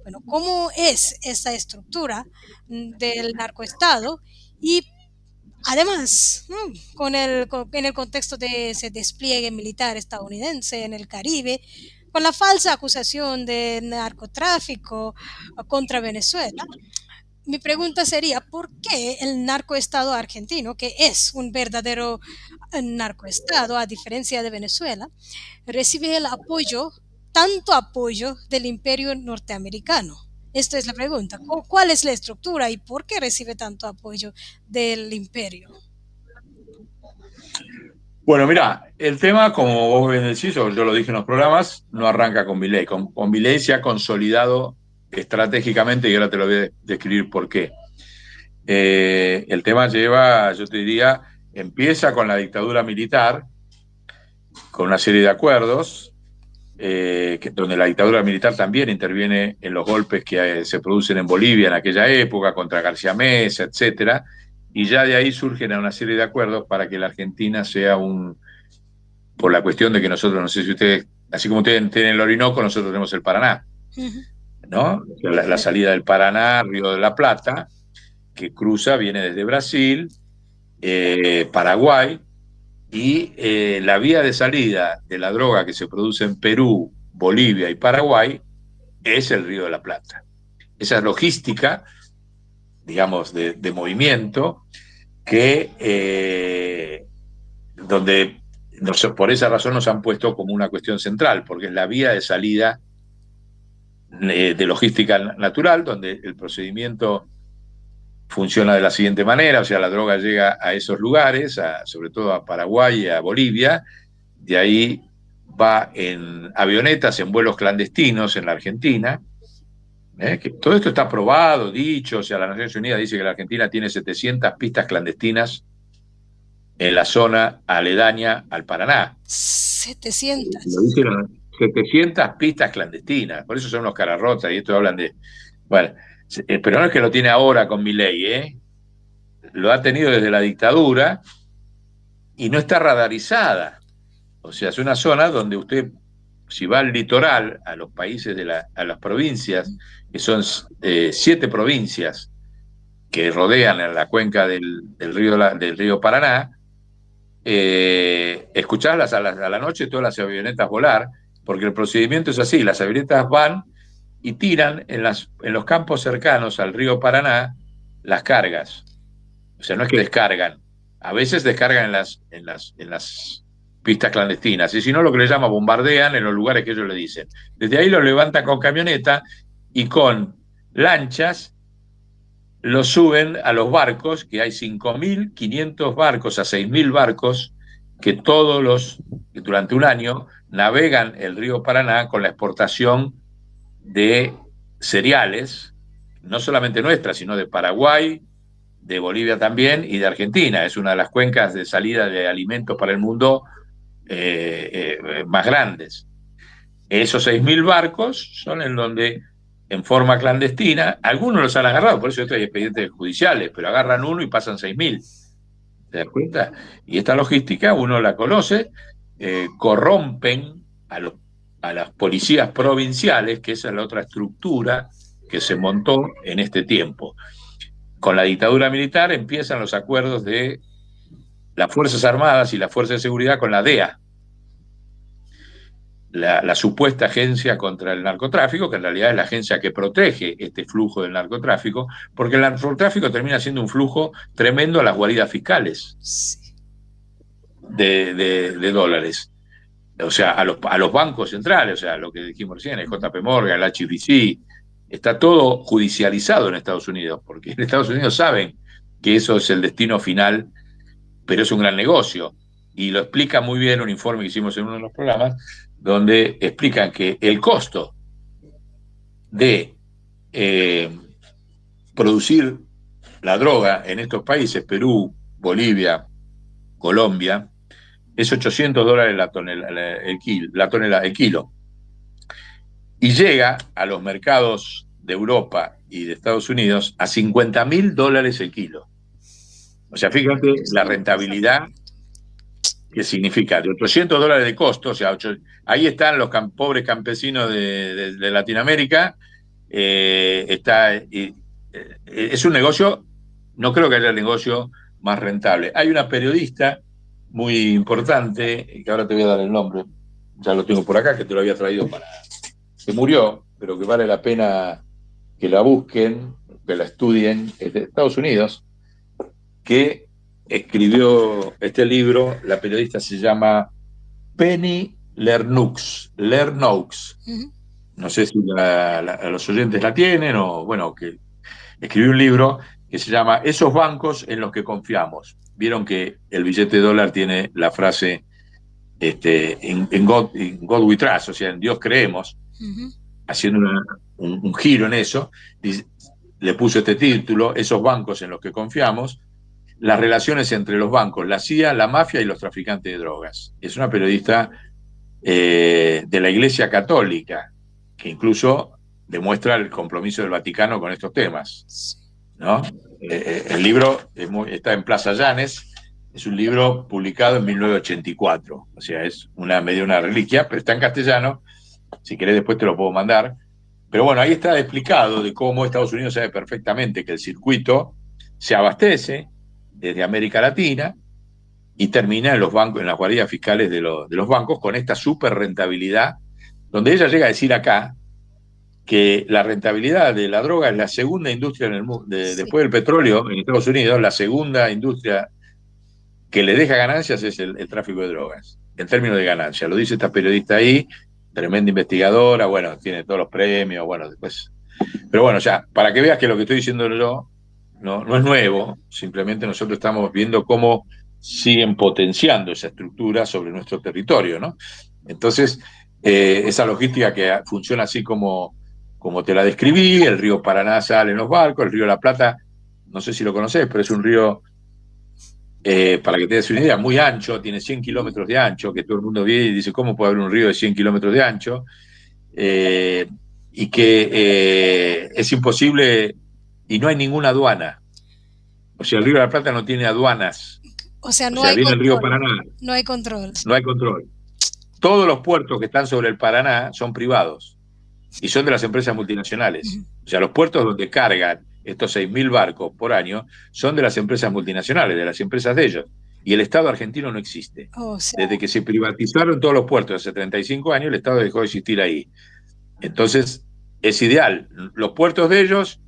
Bueno, ¿cómo es esa estructura del narcoestado? Y además, en el contexto de ese despliegue militar estadounidense en el Caribe, con la falsa acusación de narcotráfico contra Venezuela, mi pregunta sería, ¿por qué el narcoestado argentino, que es un verdadero narcoestado, a diferencia de Venezuela, recibe el apoyo, tanto apoyo del imperio norteamericano? Esta es la pregunta. ¿Cuál es la estructura y por qué recibe tanto apoyo del imperio? Bueno, mira, el tema, como vos bien decís, o yo lo dije en los programas, no arranca con Milei. Con Milei se ha consolidado estratégicamente y ahora te lo voy a describir por qué. El tema lleva, yo te diría, empieza con la dictadura militar, con una serie de acuerdos, donde la dictadura militar también interviene en los golpes que se producen en Bolivia en aquella época, contra García Mesa, etcétera, y ya de ahí surgen una serie de acuerdos para que la Argentina sea por la cuestión de que nosotros, no sé si ustedes, así como ustedes tienen el Orinoco, nosotros tenemos el Paraná, ¿no? La salida del Paraná, Río de la Plata, que cruza, viene desde Brasil, Paraguay, y la vía de salida de la droga que se produce en Perú, Bolivia y Paraguay es el Río de la Plata. Esa logística, digamos, de movimiento que donde por esa razón nos han puesto como una cuestión central, porque es la vía de salida de logística natural, donde el procedimiento funciona de la siguiente manera, o sea, la droga llega a esos lugares, sobre todo a Paraguay y a Bolivia, de ahí va en avionetas, en vuelos clandestinos en la Argentina, que todo esto está probado, dicho, o sea, la Naciones Unidas dice que la Argentina tiene 700 pistas clandestinas en la zona aledaña al Paraná. 700. Lo dicen 700 pistas clandestinas, por eso son unos cararrotas y esto hablan de... Bueno, pero no es que lo tiene ahora con Milei, lo ha tenido desde la dictadura y no está radarizada. O sea, es una zona donde usted, si va al litoral, a los países, a las provincias, que son 7 provincias que rodean en la cuenca del río Paraná, escucharlas a la noche todas las avionetas volar, porque el procedimiento es así, las avionetas van y tiran en los campos cercanos al río Paraná las cargas. O sea, no es que descargan, a veces descargan en las pistas clandestinas, y si no, lo que le llama bombardean en los lugares que ellos le dicen. Desde ahí lo levantan con camioneta y con lanchas lo suben a los barcos, que hay 5.500 barcos a 6.000 barcos que durante un año navegan el río Paraná con la exportación de cereales, no solamente nuestras, sino de Paraguay, de Bolivia también y de Argentina. Es una de las cuencas de salida de alimentos para el mundo más grandes. Esos 6.000 barcos son en donde, en forma clandestina, algunos los han agarrado, por eso hay expedientes judiciales, pero agarran uno y pasan 6.000. ¿Te das cuenta? Y esta logística uno la conoce, corrompen a las policías provinciales, que esa es la otra estructura que se montó en este tiempo. Con la dictadura militar empiezan los acuerdos de las Fuerzas Armadas y las Fuerzas de Seguridad con la DEA, la supuesta agencia contra el narcotráfico, que en realidad es la agencia que protege este flujo del narcotráfico, porque el narcotráfico termina siendo un flujo tremendo a las guaridas fiscales de dólares. O sea, a los bancos centrales, o sea, lo que dijimos recién, el JP Morgan, el HSBC, está todo judicializado en Estados Unidos, porque en Estados Unidos saben que eso es el destino final, pero es un gran negocio. Y lo explica muy bien un informe que hicimos en uno de los programas, donde explican que el costo de producir la droga en estos países, Perú, Bolivia, Colombia, es $800 el kilo. Y llega a los mercados de Europa y de Estados Unidos a $50.000 el kilo. O sea, fíjate la rentabilidad que significa de $800 de costo, o sea, ahí están los pobres campesinos de Latinoamérica, es un negocio, no creo que haya negocio más rentable. Hay una periodista muy importante, que ahora te voy a dar el nombre, ya lo tengo por acá, que te lo había traído que murió, pero que vale la pena que la busquen, que la estudien, es de Estados Unidos, que escribió este libro. La periodista se llama Penny Lernoux. No sé si los oyentes la tienen o, bueno, que escribió un libro que se llama Esos bancos en los que confiamos. Vieron que el billete de dólar tiene la frase in God we trust, o sea, en Dios creemos, haciendo un giro en eso. Le puso este título, Esos bancos en los que confiamos, las relaciones entre los bancos, la CIA, la mafia y los traficantes de drogas. Es una periodista de la Iglesia Católica, que incluso demuestra el compromiso del Vaticano con estos temas, ¿no? El libro está en Plaza Llanes, es un libro publicado en 1984, o sea, es medio una reliquia, pero está en castellano, si querés después te lo puedo mandar. Pero bueno, ahí está explicado de cómo Estados Unidos sabe perfectamente que el circuito se abastece desde América Latina y termina en los bancos, en las guaridas fiscales de los bancos, con esta super rentabilidad, donde ella llega a decir acá que la rentabilidad de la droga es la segunda industria en el mundo, Sí. después del petróleo en Estados Unidos, la segunda industria que le deja ganancias es el tráfico de drogas, en términos de ganancias. Lo dice esta periodista ahí, tremenda investigadora, bueno, tiene todos los premios, bueno, después. Pero bueno, ya, para que veas que lo que estoy diciendo yo no es nuevo, simplemente nosotros estamos viendo cómo siguen potenciando esa estructura sobre nuestro territorio, ¿no? Entonces, esa logística que funciona así como te la describí, el río Paraná sale en los barcos, el río La Plata, no sé si lo conoces, pero es un río, para que te des una idea, muy ancho, tiene 100 kilómetros de ancho, que todo el mundo ve y dice, ¿cómo puede haber un río de 100 kilómetros de ancho? Eh, y que es imposible y no hay ninguna aduana. O sea, el río de la Plata no tiene aduanas. O sea, O no sea, hay viene el río control, Paraná, no hay control. no hay control. Todos los puertos que están sobre el Paraná son privados y son de las empresas multinacionales. Ujú. O sea, los puertos donde cargan estos 6.000 barcos por año son de las empresas multinacionales, de las empresas de ellos. Y el Estado argentino no existe. O sea, Desde que se privatizaron todos los puertos hace 35 años, el Estado dejó de existir ahí. Entonces, es ideal. Los puertos de ellos,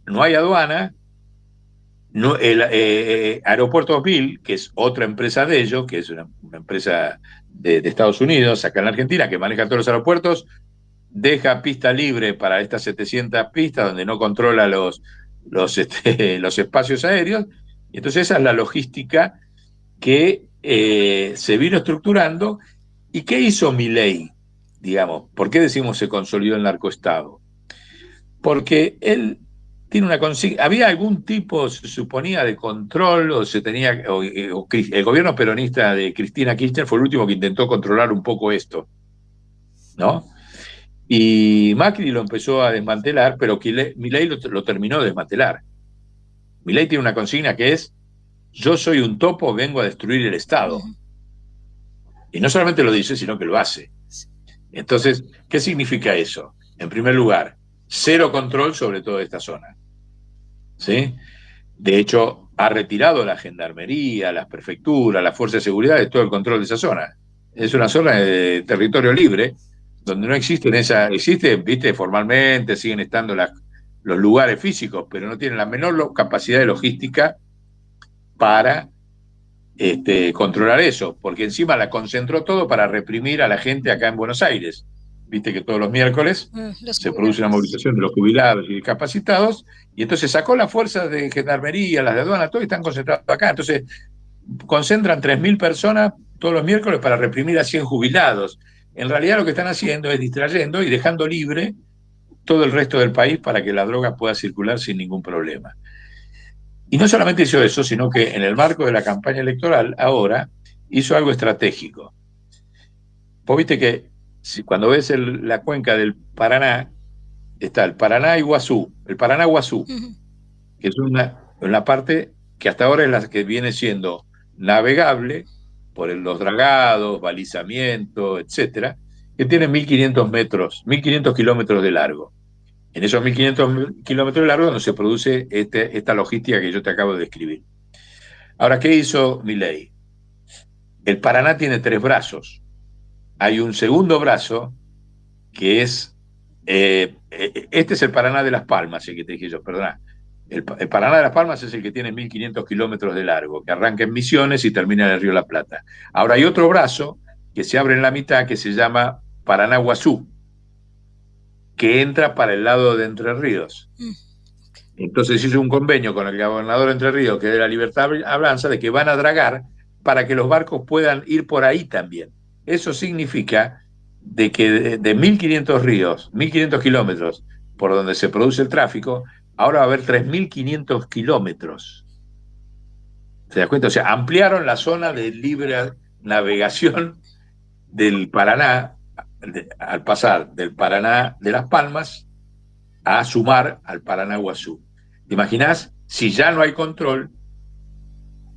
no hay aduana. No, Aeropuertos Bill, que es otra empresa de ellos, que es una empresa de Estados Unidos, acá en la Argentina, que maneja todos los aeropuertos, deja pista libre para estas 700 pistas donde no controla los espacios aéreos. Y entonces esa es la logística que se vino estructurando. ¿Y qué hizo Milei? Digamos, ¿por qué decimos se consolidó el narcoestado? Porque él tiene una consigna. Había algún tipo, se suponía, de control, o se tenía, o el gobierno peronista de Cristina Kirchner fue el último que intentó controlar un poco esto, ¿no? Y Macri lo empezó a desmantelar, pero Milei lo terminó de desmantelar. Milei tiene una consigna que es: yo soy un topo, vengo a destruir el Estado. ujú. Y no solamente lo dice, sino que lo hace. Entonces, ¿qué significa eso? En primer lugar, cero control sobre toda esta zona, ¿sí? De hecho, ha retirado la gendarmería, las prefecturas, las fuerzas de seguridad de todo el control de esa zona. Es una zona de territorio libre, donde no existe, viste, formalmente, siguen estando los lugares físicos, pero no tienen la menor capacidad de logística para controlar eso, porque encima la concentró todo para reprimir a la gente acá en Buenos Aires. Viste que todos los miércoles Los se produce una jubilados. movilización de los jubilados y discapacitados, y entonces sacó las fuerzas de gendarmería, las de aduana, todo, y están concentrados acá. Entonces concentran 3.000 personas todos los miércoles para reprimir a 100 jubilados. En realidad lo que están haciendo es distrayendo y dejando libre todo el resto del país para que la droga pueda circular sin ningún problema. Y no solamente hizo eso, sino que en el marco de la campaña electoral ahora hizo algo estratégico. Vos viste que cuando ves la cuenca del Paraná, está el Paraná-Iguazú, el Paraná-Guazú, Ujú. que es una parte que hasta ahora es la que viene siendo navegable por los dragados, balizamiento, etcétera, que tiene 1.500 metros, 1.500 kilómetros de largo. En esos 1.500 kilómetros de largo donde se produce esta logística que yo te acabo de describir. Ahora, ¿qué hizo Milei? El Paraná tiene tres brazos. Hay un segundo brazo que es, este es el Paraná de Las Palmas, el que te dije yo, perdona. El Paraná de Las Palmas es el que tiene 1.500 kilómetros de largo, que arranca en Misiones y termina en el río La Plata. Ahora hay otro brazo que se abre en la mitad que se llama Paraná-Guazú, que entra para el lado de Entre Ríos. Mm. Entonces hizo un convenio con el gobernador de Entre Ríos, que es de la Libertad Avanza, de que van a dragar para que los barcos puedan ir por ahí también. Eso significa de que de 1.500 ríos, 1.500 kilómetros por donde se produce el tráfico, ahora va a haber 3.500 kilómetros. ¿Se das cuenta? O sea, ampliaron la zona de libre navegación del Paraná al pasar del Paraná de Las Palmas a sumar al Paraná-Guazú. ¿Te imaginás? Si ya no hay control,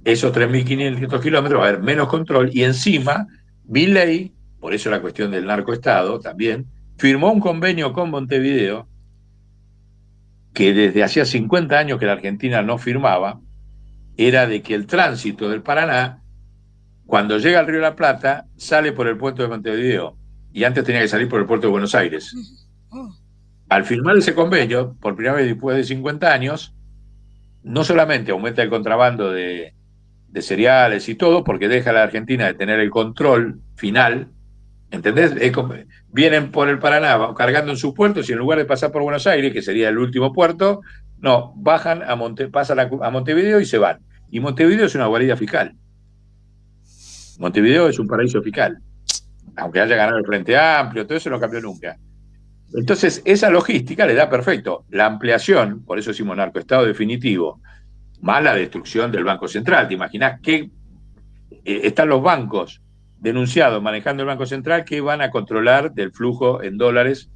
esos 3.500 kilómetros va a haber menos control y encima Milei, por eso la cuestión del narcoestado también, firmó un convenio con Montevideo que desde hacía 50 años que la Argentina no firmaba, era de que el tránsito del Paraná, cuando llega al Río de la Plata, sale por el puerto de Montevideo y antes tenía que salir por el puerto de Buenos Aires. Oh. Al firmar ese convenio, por primera vez después de 50 años, no solamente aumenta el contrabando de cereales y todo, porque deja a la Argentina de tener el control final, ¿entendés? Vienen por el Paraná cargando en sus puertos y en lugar de pasar por Buenos Aires, que sería el último puerto, no, bajan pasan a Montevideo y se van. Y Montevideo es una guarida fiscal. Montevideo es un paraíso fiscal. Aunque haya ganado el Frente Amplio, todo eso no cambió nunca. Entonces, esa logística le da perfecto. La ampliación, por eso decimos narcoestado definitivo, más la destrucción del Banco Central. ¿Te imaginas que están los bancos denunciados manejando el Banco Central que van a controlar del flujo en dólares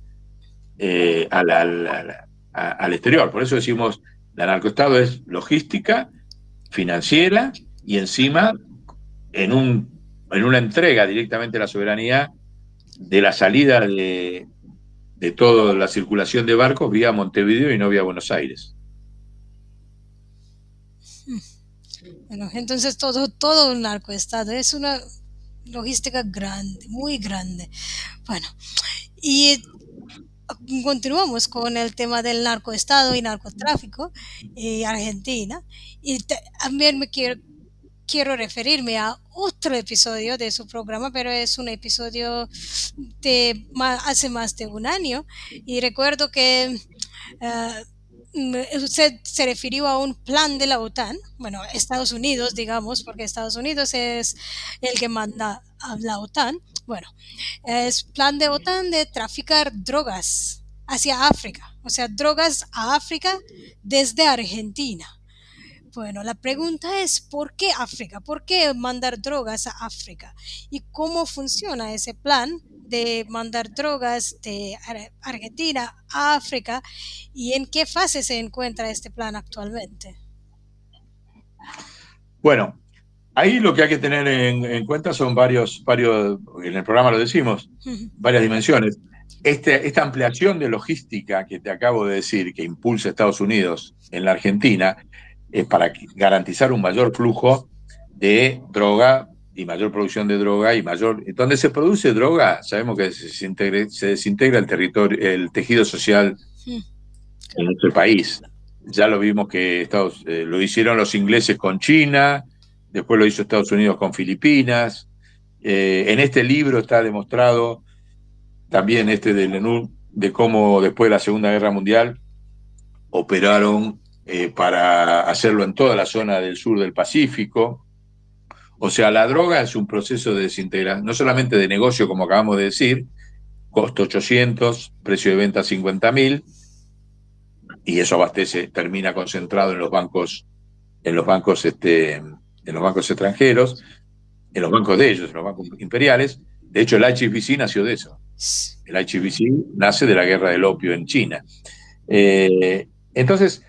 al exterior? Por eso decimos, la narcoestado es logística, financiera y encima en una entrega directamente a la soberanía de la salida de toda la circulación de barcos vía Montevideo y no vía Buenos Aires. Bueno, entonces todo un narcoestado es una logística grande, muy grande. Bueno, y continuamos con el tema del narcoestado y narcotráfico y Argentina. Y también quiero referirme a otro episodio de su programa, pero es un episodio de hace más de un año. Y recuerdo que usted se refirió a un plan de la OTAN, bueno, Estados Unidos, digamos, porque Estados Unidos es el que manda a la OTAN. Bueno, es plan de OTAN de traficar drogas hacia África, o sea, drogas a África desde Argentina. Bueno, la pregunta es, ¿por qué África? ¿Por qué mandar drogas a África? ¿Y cómo funciona ese plan de mandar drogas de Argentina a África? ¿Y en qué fase se encuentra este plan actualmente? Bueno, ahí lo que hay que tener en cuenta son en el programa lo decimos, varias dimensiones. Esta ampliación de logística que te acabo de decir, que impulsa Estados Unidos en la Argentina, es para garantizar un mayor flujo de droga y mayor producción de droga y mayor... Donde se produce droga, sabemos que se desintegra el territorio, el tejido social en nuestro país. Ya lo vimos que lo hicieron los ingleses con China, después lo hizo Estados Unidos con Filipinas. En este libro está demostrado también de Lenur, de cómo después de la Segunda Guerra Mundial operaron para hacerlo en toda la zona del sur del Pacífico. O sea, la droga es un proceso de desintegración, no solamente de negocio, como acabamos de decir, costo 800, precio de venta 50.000, y eso termina concentrado en los bancos, en los bancos extranjeros, en los bancos de ellos, en los bancos imperiales. De hecho, el HSBC nació de eso. El HSBC nace de la guerra del opio en China. Entonces,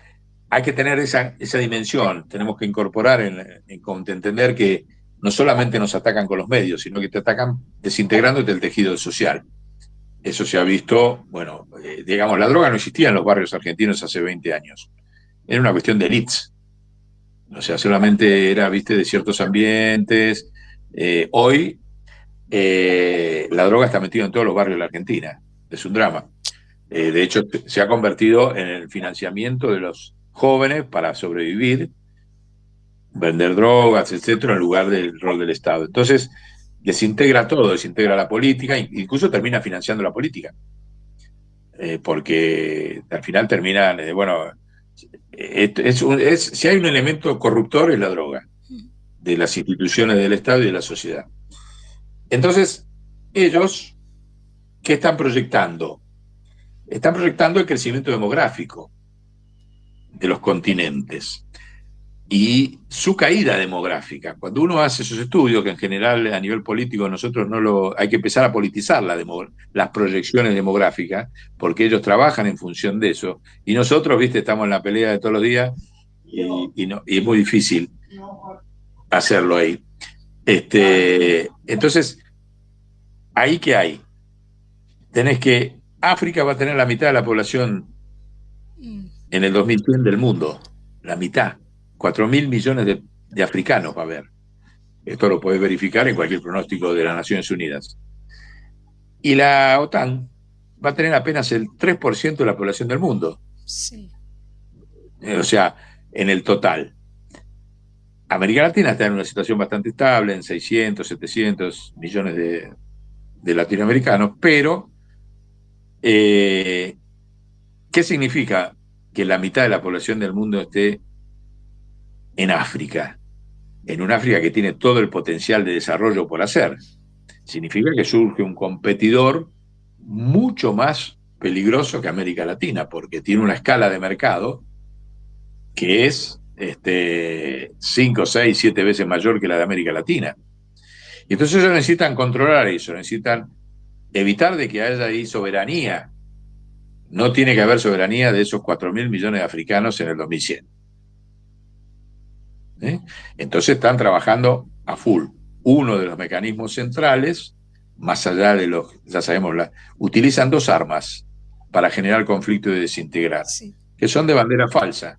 hay que tener esa dimensión. Tenemos que incorporar entender que no solamente nos atacan con los medios, sino que te atacan desintegrándote el tejido social. Eso se ha visto, bueno, digamos, la droga no existía en los barrios argentinos hace 20 años. Era una cuestión de elites. O sea, solamente era, viste, de ciertos ambientes. Hoy la droga está metida en todos los barrios de la Argentina. Es un drama. De hecho, se ha convertido en el financiamiento de los jóvenes para sobrevivir, vender drogas, etcétera, en lugar del rol del Estado. Entonces, desintegra todo, desintegra la política, incluso termina financiando la política. Porque al final terminan, bueno, si hay un elemento corruptor es la droga, de las instituciones del Estado y de la sociedad. Entonces, ellos, ¿qué están proyectando? Están proyectando el crecimiento demográfico de los continentes y su caída demográfica. Cuando uno hace esos estudios, que en general a nivel político nosotros hay que empezar a politizar las proyecciones demográficas, porque ellos trabajan en función de eso, y nosotros, viste, estamos en la pelea de todos los días y es muy difícil hacerlo ahí. Entonces, ¿ahí qué hay? Tenés que África va a tener la mitad de la población en el 2100 del mundo, la mitad, 4.000 millones de africanos va a haber. Esto lo podés verificar en cualquier pronóstico de las Naciones Unidas. Y la OTAN va a tener apenas el 3% de la población del mundo. Sí. O sea, en el total. América Latina está en una situación bastante estable, en 600, 700 millones de latinoamericanos, pero ¿qué significa que la mitad de la población del mundo esté en África? En un África que tiene todo el potencial de desarrollo por hacer. Significa que surge un competidor mucho más peligroso que América Latina, porque tiene una escala de mercado que es 5, 6, 7 veces mayor que la de América Latina. Y entonces ellos necesitan controlar eso, necesitan evitar de que haya ahí soberanía. No tiene que haber soberanía de esos 4.000 millones de africanos en el 2100. Entonces están trabajando a full. Uno de los mecanismos centrales, más allá de los, ya sabemos, utilizan dos armas para generar conflicto y desintegrar, Sí. que son de bandera falsa.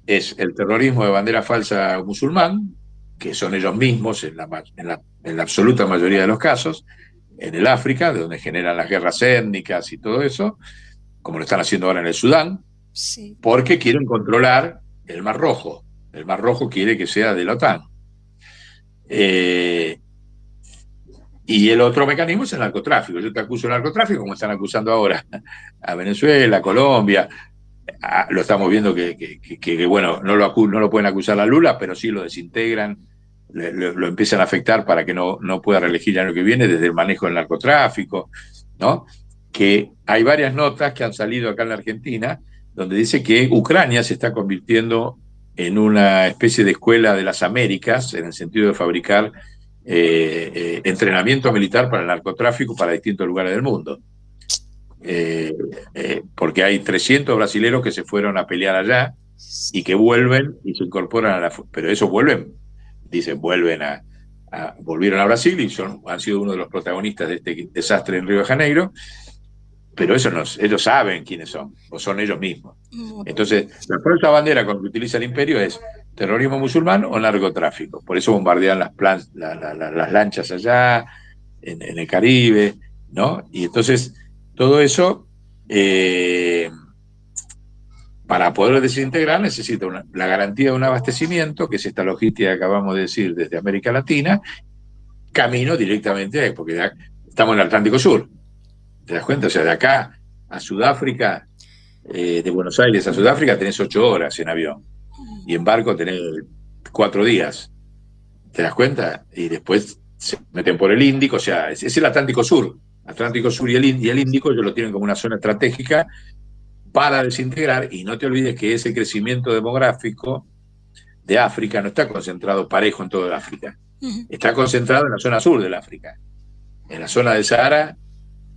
Es el terrorismo de bandera falsa musulmán, que son ellos mismos en la absoluta mayoría de los casos, en el África, de donde generan las guerras étnicas y todo eso, como lo están haciendo ahora en el Sudán, Sí. porque quieren controlar el Mar Rojo. El Mar Rojo quiere que sea de la OTAN. Y el otro mecanismo es el narcotráfico. Yo te acuso de narcotráfico, como están acusando ahora a Venezuela, a Colombia. Lo estamos viendo que bueno, no lo pueden acusar a Lula, pero sí lo desintegran, lo empiezan a afectar para que no pueda reelegir el año que viene desde el manejo del narcotráfico, ¿no? Que hay varias notas que han salido acá en la Argentina donde dice que Ucrania se está convirtiendo en una especie de escuela de las Américas, en el sentido de fabricar entrenamiento militar para el narcotráfico para distintos lugares del mundo. Porque hay 300 brasileros que se fueron a pelear allá y que vuelven y se incorporan a la... Pero esos vuelven, dicen, volvieron a Brasil y han sido uno de los protagonistas de este desastre en Río de Janeiro, pero ellos saben quiénes son, o son ellos mismos. Entonces, la falsa bandera con que utiliza el imperio es terrorismo musulmán o narcotráfico. Por eso bombardean las lanchas allá, en el Caribe, ¿no? Y entonces, todo eso, para poder desintegrar, necesita la garantía de un abastecimiento, que es esta logística que acabamos de decir desde América Latina, camino directamente, porque estamos en el Atlántico Sur. ¿Te das cuenta? O sea, de acá a Sudáfrica, de Buenos Aires a Sudáfrica, tenés 8 horas en avión. Y en barco tenés 4 días. ¿Te das cuenta? Y después se meten por el Índico, o sea, es el Atlántico Sur. Atlántico Sur y el Índico ellos lo tienen como una zona estratégica para desintegrar, y no te olvides que ese crecimiento demográfico de África no está concentrado parejo en toda África. Está concentrado en la zona sur del África. En la zona del Sahara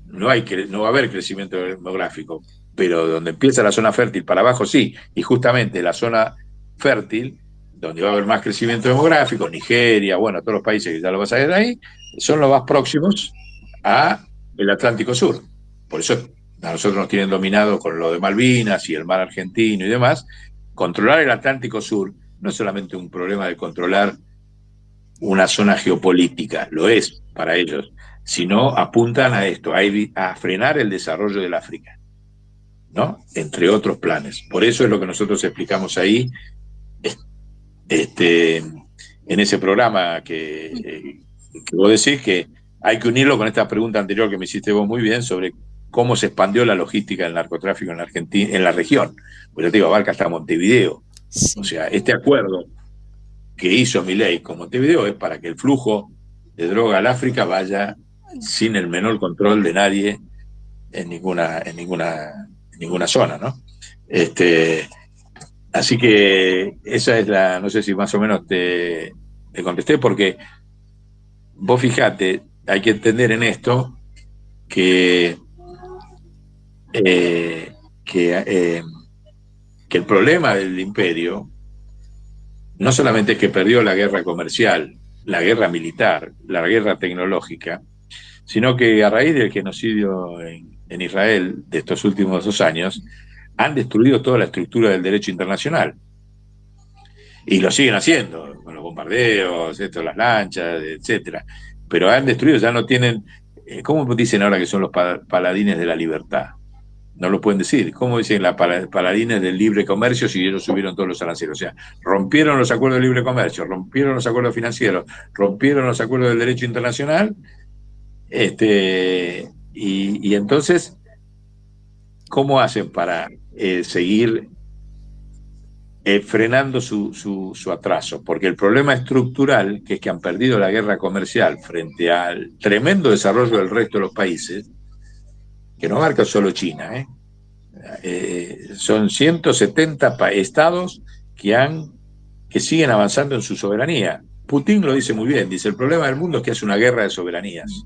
no va a haber crecimiento demográfico, pero donde empieza la zona fértil para abajo sí, y justamente la zona fértil, donde va a haber más crecimiento demográfico, Nigeria, bueno, todos los países que ya lo vas a ver ahí, son los más próximos a el Atlántico Sur. Por eso a nosotros nos tienen dominado con lo de Malvinas y el mar argentino y demás. Controlar el Atlántico Sur no es solamente un problema de controlar una zona geopolítica, lo es para ellos, sino apuntan a esto, a frenar el desarrollo del África, ¿no? Entre otros planes. Por eso es lo que nosotros explicamos ahí, en ese programa que vos decís, que hay que unirlo con esta pregunta anterior que me hiciste vos muy bien sobre cómo se expandió la logística del narcotráfico en la Argentina, en la región. Pues yo te digo, abarca hasta Montevideo. Sí. O sea, este acuerdo que hizo Milei con Montevideo es para que el flujo de droga al África vaya sin el menor control de nadie en ninguna zona, ¿no? Así que esa es no sé si más o menos te contesté, porque vos fijate, hay que entender en esto que el problema del imperio no solamente es que perdió la guerra comercial, la guerra militar, la guerra tecnológica, sino que a raíz del genocidio en Israel de estos últimos 2 años, han destruido toda la estructura del derecho internacional. Y lo siguen haciendo, con los bombardeos, las lanchas, etcétera. Pero han destruido, ya no tienen ¿cómo dicen ahora que son los paladines de la libertad? No lo pueden decir. ¿Cómo dicen las paladines del libre comercio si ellos subieron todos los aranceles? O sea, rompieron los acuerdos de libre comercio, rompieron los acuerdos financieros, rompieron los acuerdos del derecho internacional, y entonces, ¿cómo hacen para seguir frenando su atraso? Porque el problema estructural, que es que han perdido la guerra comercial frente al tremendo desarrollo del resto de los países, que no abarca solo China, son 170 estados que siguen avanzando en su soberanía. Putin lo dice muy bien, dice, el problema del mundo es que hace una guerra de soberanías.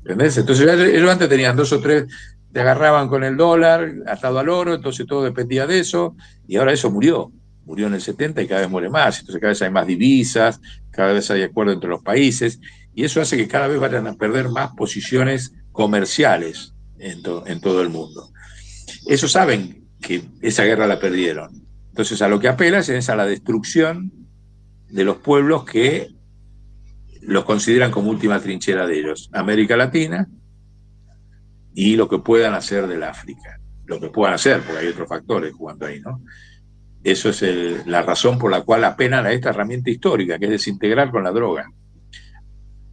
¿Entendés? Entonces ellos antes tenían 2 o 3, te agarraban con el dólar atado al oro, entonces todo dependía de eso, y ahora eso murió en el 70 y cada vez muere más, entonces cada vez hay más divisas, cada vez hay acuerdo entre los países, y eso hace que cada vez vayan a perder más posiciones comerciales en todo el mundo. Ellos saben que esa guerra la perdieron, entonces a lo que apelan es a la destrucción de los pueblos que los consideran como última trinchera de ellos, América Latina, y lo que puedan hacer del África, lo que puedan hacer, porque hay otros factores jugando ahí, ¿no? Eso es la razón por la cual apelan a esta herramienta histórica, que es desintegrar con la droga.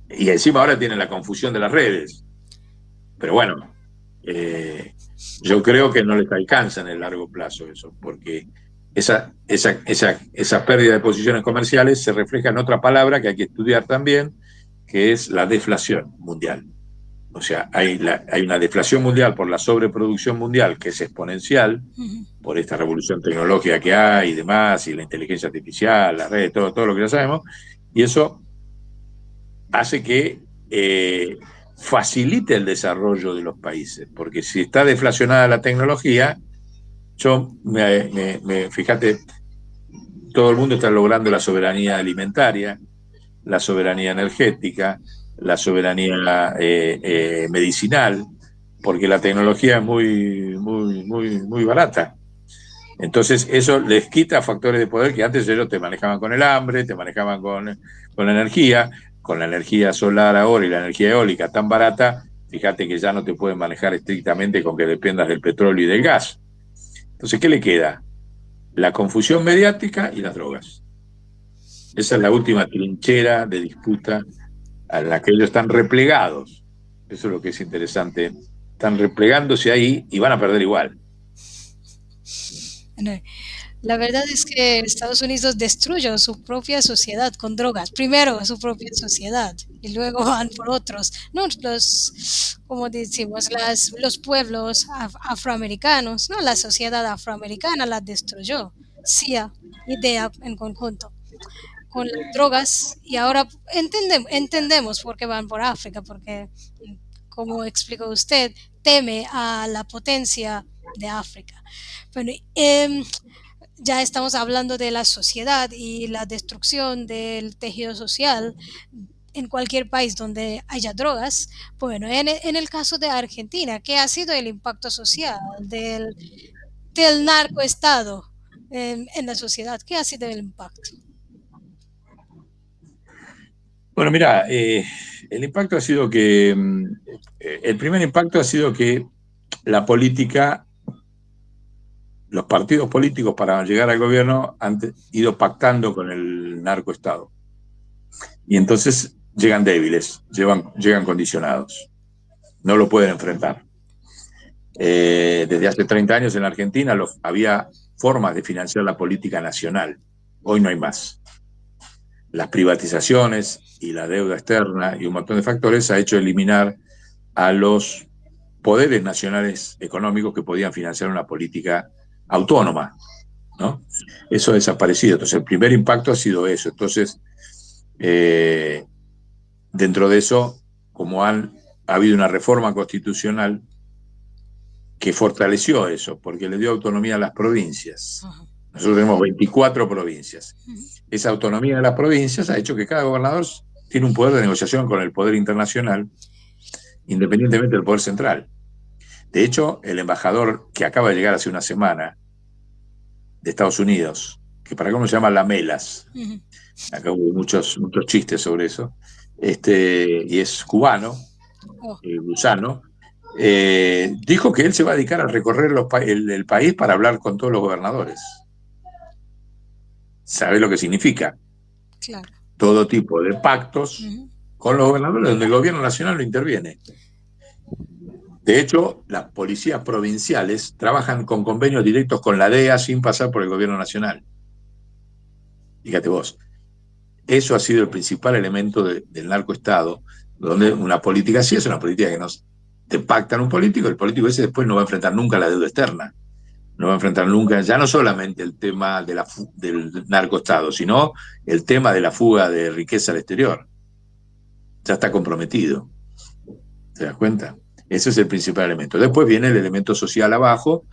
Y encima ahora tienen la confusión de las redes. Pero bueno, yo creo que no les alcanza en el largo plazo eso, porque esa pérdida de posiciones comerciales se refleja en otra palabra que hay que estudiar también, que es la deflación mundial. O sea, hay una deflación mundial por la sobreproducción mundial, que es exponencial, por esta revolución tecnológica que hay y demás, y la inteligencia artificial, las redes, todo lo que ya sabemos, y eso hace que facilite el desarrollo de los países, porque si está deflacionada la tecnología, fíjate, todo el mundo está logrando la soberanía alimentaria, la soberanía energética, la soberanía medicinal, porque la tecnología es muy barata. Entonces eso les quita factores de poder que antes ellos te manejaban con el hambre, te manejaban con la energía solar ahora y la energía eólica tan barata, fíjate que ya no te pueden manejar estrictamente con que dependas del petróleo y del gas. Entonces, ¿qué le queda? La confusión mediática y las drogas. Esa es la última trinchera de disputa a la que ellos están replegados. Eso es lo que es interesante. Están replegándose ahí y van a perder igual. La verdad es que Estados Unidos destruyó su propia sociedad con drogas. Primero su propia sociedad y luego van por otros. No, como decimos, los pueblos afroamericanos, no, la sociedad afroamericana la destruyó. CIA, idea en conjunto con las drogas y ahora entendemos por qué van por África, porque, como explicó usted, teme a la potencia de África. Bueno, ya estamos hablando de la sociedad y la destrucción del tejido social en cualquier país donde haya drogas. Bueno, en el caso de Argentina, ¿qué ha sido el impacto social del narcoestado en la sociedad? ¿Qué ha sido el impacto? Bueno, mira, el impacto ha sido que, el primer impacto ha sido que la política, los partidos políticos para llegar al gobierno han ido pactando con el narcoestado. Y entonces llegan débiles, llegan condicionados, no lo pueden enfrentar. Desde hace 30 años en Argentina había formas de financiar la política nacional, hoy no hay más. Las privatizaciones y la deuda externa y un montón de factores ha hecho eliminar a los poderes nacionales económicos que podían financiar una política autónoma, ¿no? Eso ha desaparecido. Entonces, el primer impacto ha sido eso. Entonces, dentro de eso, como ha habido una reforma constitucional que fortaleció eso, porque le dio autonomía a las provincias. Nosotros tenemos 24 provincias. Esa autonomía de las provincias ha hecho que cada gobernador tiene un poder de negociación con el poder internacional, independientemente del poder central. De hecho, el embajador que acaba de llegar hace una semana de Estados Unidos, que para cómo se llama Lamelas, acá hubo muchos chistes sobre eso, y es cubano, Luzano, dijo que él se va a dedicar a recorrer el país para hablar con todos los gobernadores. ¿Sabe lo que significa? Claro. Todo tipo de pactos con los gobernadores donde el gobierno nacional no interviene. De hecho, las policías provinciales trabajan con convenios directos con la DEA sin pasar por el gobierno nacional. Fíjate vos, eso ha sido el principal elemento del narcoestado, donde una política así es una política que nos te pactan un político, el político ese después no va a enfrentar nunca la deuda externa, no va a enfrentar nunca, ya no solamente el tema del narcoestado, sino el tema de la fuga de riqueza al exterior. Ya está comprometido. ¿Te das cuenta? Ese es el principal elemento. Después viene el elemento social abajo,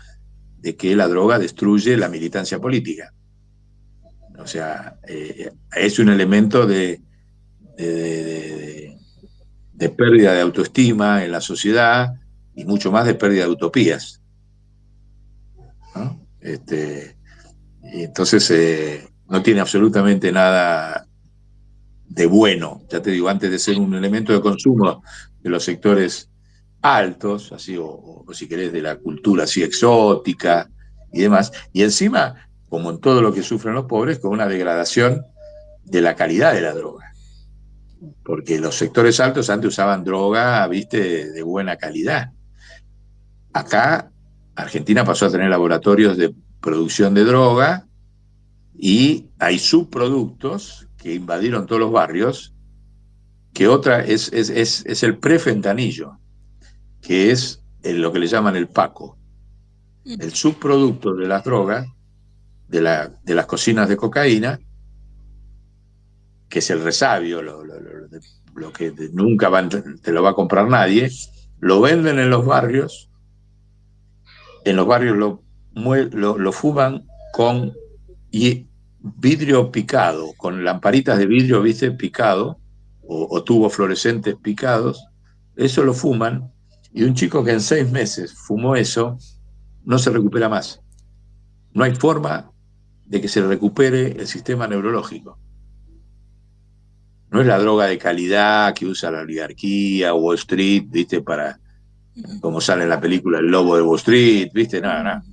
de que la droga destruye la militancia política. O sea, es un elemento de pérdida de autoestima en la sociedad y mucho más de pérdida de utopías, ¿no? Entonces, no tiene absolutamente nada de bueno, ya te digo, antes de ser un elemento de consumo de los sectores altos, así, o si querés, de la cultura así exótica y demás, y encima, como en todo lo que sufren los pobres, con una degradación de la calidad de la droga. Porque los sectores altos antes usaban droga, viste, de buena calidad. Acá, Argentina pasó a tener laboratorios de producción de droga y hay subproductos que invadieron todos los barrios, que otra es el prefentanillo, que es lo que le llaman el paco, el subproducto de las drogas, de las cocinas de cocaína, que es el resabio, lo que nunca te lo va a comprar nadie, lo venden en los barrios lo fuman con vidrio picado, con lamparitas de vidrio, viste, picado, o tubos fluorescentes picados, eso lo fuman, y un chico que en 6 meses fumó eso, no se recupera más. No hay forma de que se recupere el sistema neurológico. No es la droga de calidad que usa la oligarquía, Wall Street, viste, para, como sale en la película El Lobo de Wall Street, viste, nada, nada.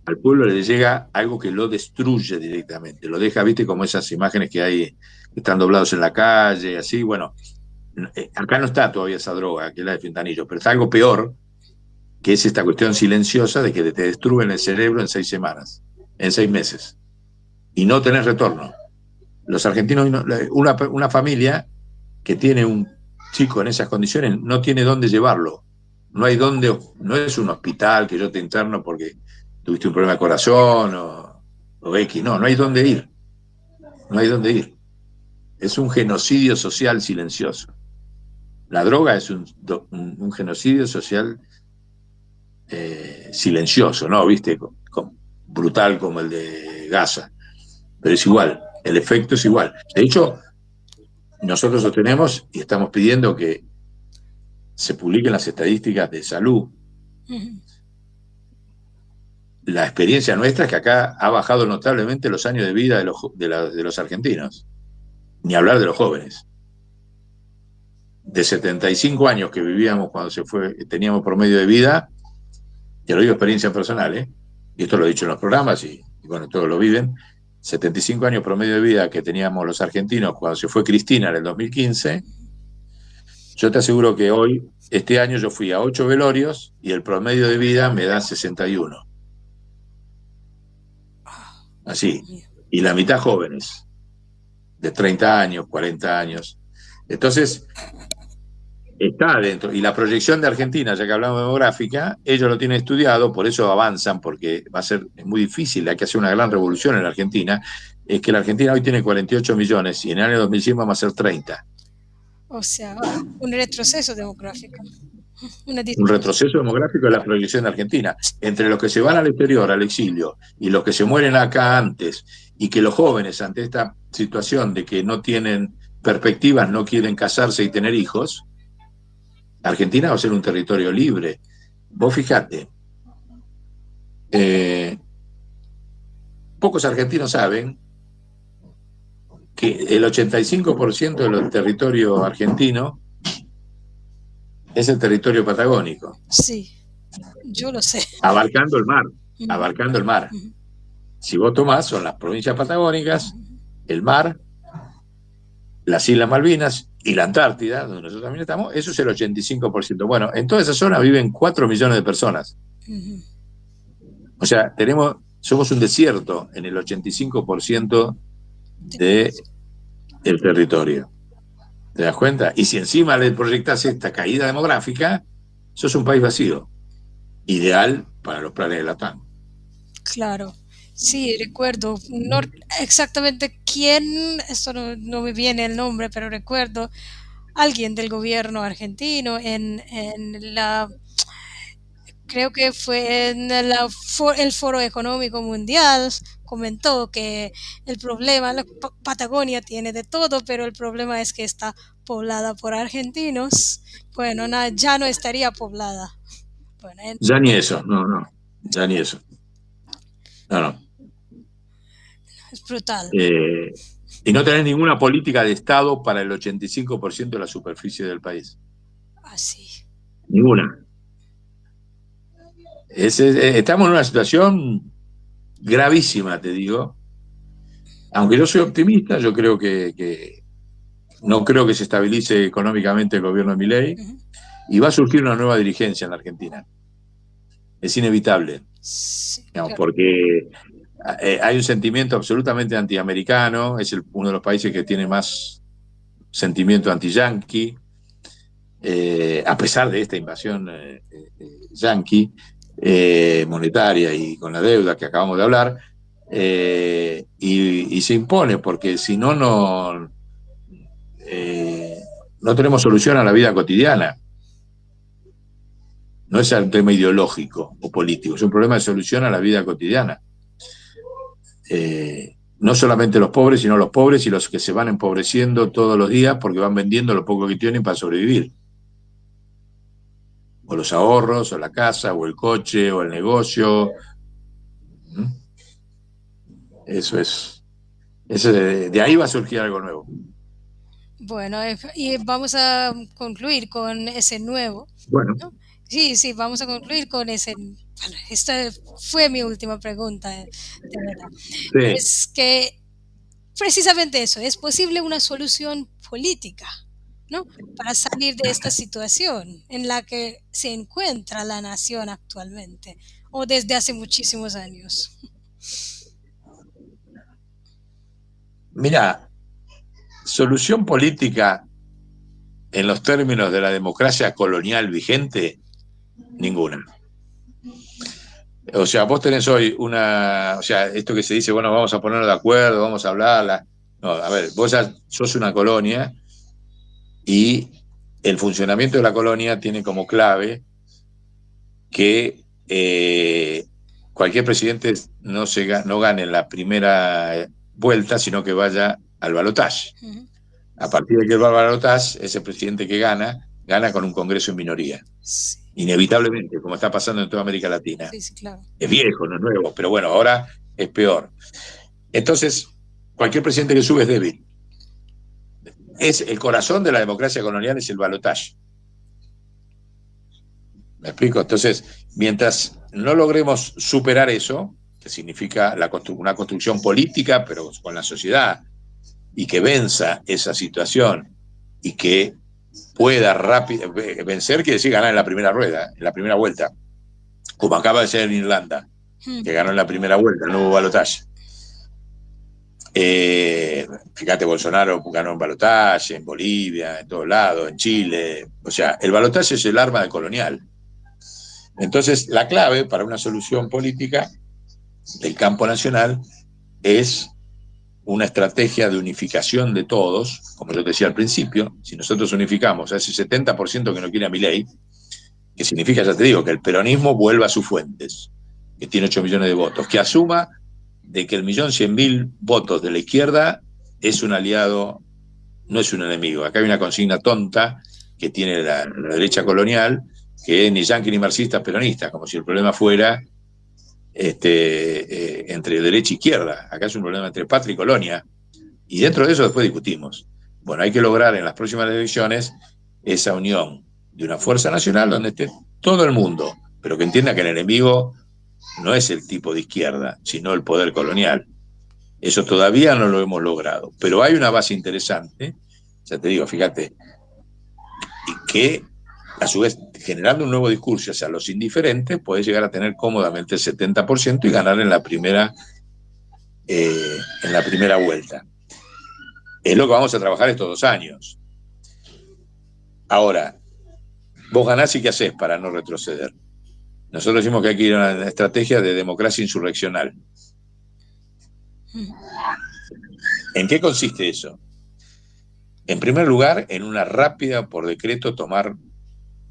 Al pueblo le llega algo que lo destruye directamente, lo deja, viste, como esas imágenes que hay, que están doblados en la calle, así, bueno, acá no está todavía esa droga, que es la de fentanilo, pero está algo peor, que es esta cuestión silenciosa de que te destruyen el cerebro en 6 semanas, en 6 meses, y no tenés retorno. Los argentinos, una familia que tiene un chico en esas condiciones, no tiene dónde llevarlo, no hay dónde, no es un hospital que yo te interno porque tuviste un problema de corazón o X, no hay dónde ir, no hay dónde ir. Es un genocidio social silencioso. La droga es un genocidio social silencioso, ¿no? ¿Viste? Brutal como el de Gaza. Pero es igual, el efecto es igual. De hecho, nosotros sostenemos y estamos pidiendo que se publiquen las estadísticas de salud. La experiencia nuestra es que acá ha bajado notablemente los años de vida de los argentinos, ni hablar de los jóvenes. De 75 años que vivíamos cuando teníamos promedio de vida, te lo digo experiencia personal, y esto lo he dicho en los programas y bueno, todos lo viven, 75 años promedio de vida que teníamos los argentinos cuando se fue Cristina en el 2015, yo te aseguro que hoy, este año yo fui a 8 velorios y el promedio de vida me da 61. Así, y la mitad jóvenes, de 30 años, 40 años. Entonces, está adentro. Y la proyección de Argentina, ya que hablamos de demográfica, ellos lo tienen estudiado, por eso avanzan, porque es muy difícil, hay que hacer una gran revolución en la Argentina, es que la Argentina hoy tiene 48 millones y en el año 2100 vamos a ser 30. O sea, un retroceso demográfico. Un retroceso demográfico de la proyección de Argentina. Entre los que se van al exterior, al exilio, y los que se mueren acá antes, y que los jóvenes, ante esta situación de que no tienen perspectivas, no quieren casarse y tener hijos, Argentina va a ser un territorio libre. Vos fijate, pocos argentinos saben que el 85% del territorio argentino es el territorio patagónico. Sí, yo lo sé. Abarcando el mar, Ujú, abarcando el mar. ujú, Si vos tomás, son las provincias patagónicas, ujú, el mar, las Islas Malvinas y la Antártida, donde nosotros también estamos, eso es el 85%. Bueno, en toda esa zona viven 4 millones de personas. ujú. O sea, somos un desierto en el 85% del territorio. ¿Te das cuenta? Y si encima le proyectas esta caída demográfica, sos un país vacío, ideal para los planes de la TAN. Claro, sí, recuerdo, no exactamente quién, esto no me viene el nombre, pero recuerdo alguien del gobierno argentino en la, creo que fue en el Foro Económico Mundial, comentó que el problema, la Patagonia tiene de todo, pero el problema es que está poblada por argentinos. Bueno, ya no estaría poblada. Bueno, Ya ni eso, no, no, ya ni eso. No, no. es brutal. Eh, y no tenés ninguna política de Estado para el 85% de la superficie del país. Así. Ninguna. Estamos en una situación gravísima, te digo. Aunque yo soy optimista, yo creo que no creo que se estabilice económicamente el gobierno de Milei Ujú. y va a surgir una nueva dirigencia en la Argentina. Es inevitable, Sí, digamos, claro. porque hay un sentimiento absolutamente antiamericano, es uno de los países que tiene más sentimiento anti-yanqui, a pesar de esta invasión yanqui monetaria y con la deuda que acabamos de hablar, y se impone, porque si no, no tenemos solución a la vida cotidiana. No es un tema ideológico o político, es un problema de solución a la vida cotidiana. No solamente los pobres, sino los pobres y los que se van empobreciendo todos los días porque van vendiendo lo poco que tienen para sobrevivir. O los ahorros, o la casa, o el coche, o el negocio. Eso es. De ahí va a surgir algo nuevo. Bueno, y vamos a concluir con ese nuevo, Bueno, ¿no? Sí, sí, vamos a concluir con ese. Bueno, esta fue mi última pregunta, de verdad. sí. Es que precisamente eso, es posible una solución política, ¿no? Para salir de esta situación en la que se encuentra la nación actualmente o desde hace muchísimos años. Mira, solución política en los términos de la democracia colonial vigente, ninguna. O sea, vos tenés hoy o sea, esto que se dice, bueno, vamos a ponernos de acuerdo, vamos a hablarla. No, a ver, vos ya sos una colonia y el funcionamiento de la colonia tiene como clave que cualquier presidente no gane en la primera vuelta, sino que vaya al balotaje. Ujú. A partir de que va al balotaje, ese presidente que gana con un Congreso en minoría. Sí, Inevitablemente, como está pasando en toda América Latina. sí, sí, claro. Es viejo, no es nuevo, pero bueno, ahora es peor. Entonces, cualquier presidente que sube es débil. Es el corazón de la democracia colonial, es el balotaje. ¿Me explico? Entonces, mientras no logremos superar eso, que significa una construcción política, pero con la sociedad, y que venza esa situación y que pueda vencer, quiere decir ganar en la primera rueda, en la primera vuelta, como acaba de ser en Irlanda, Mm. que ganó en la primera vuelta, no hubo balotaje. Fíjate, Bolsonaro ganó en balotaje, en Bolivia, en todos lados, en Chile. O sea, el balotaje es el arma colonial. Entonces, la clave para una solución política del campo nacional es una estrategia de unificación de todos, como yo te decía al principio. Si nosotros unificamos a ese 70% que no quiere a Milei, que significa, ya te digo, que el peronismo vuelva a sus fuentes, que tiene 8 millones de votos, que asuma de que el 1.100.000 votos de la izquierda es un aliado, no es un enemigo. Acá hay una consigna tonta que tiene la derecha colonial, que es ni yanqui ni marxista, peronista, como si el problema fuera entre derecha e izquierda. Acá es un problema entre patria y colonia. Y dentro de eso después discutimos. Bueno, hay que lograr en las próximas elecciones esa unión de una fuerza nacional donde esté todo el mundo, pero que entienda que el enemigo no es el tipo de izquierda, sino el poder colonial. Eso todavía no lo hemos logrado, pero hay una base interesante, ya te digo, fíjate, y que a su vez, generando un nuevo discurso hacia los indiferentes, puede llegar a tener cómodamente el 70% y ganar en la primera vuelta. Es lo que vamos a trabajar estos 2 años. Ahora, vos ganás y ¿qué hacés para no retroceder? Nosotros decimos que hay que ir a una estrategia de democracia insurreccional. ¿En qué consiste eso? En primer lugar, en una rápida, por decreto, tomar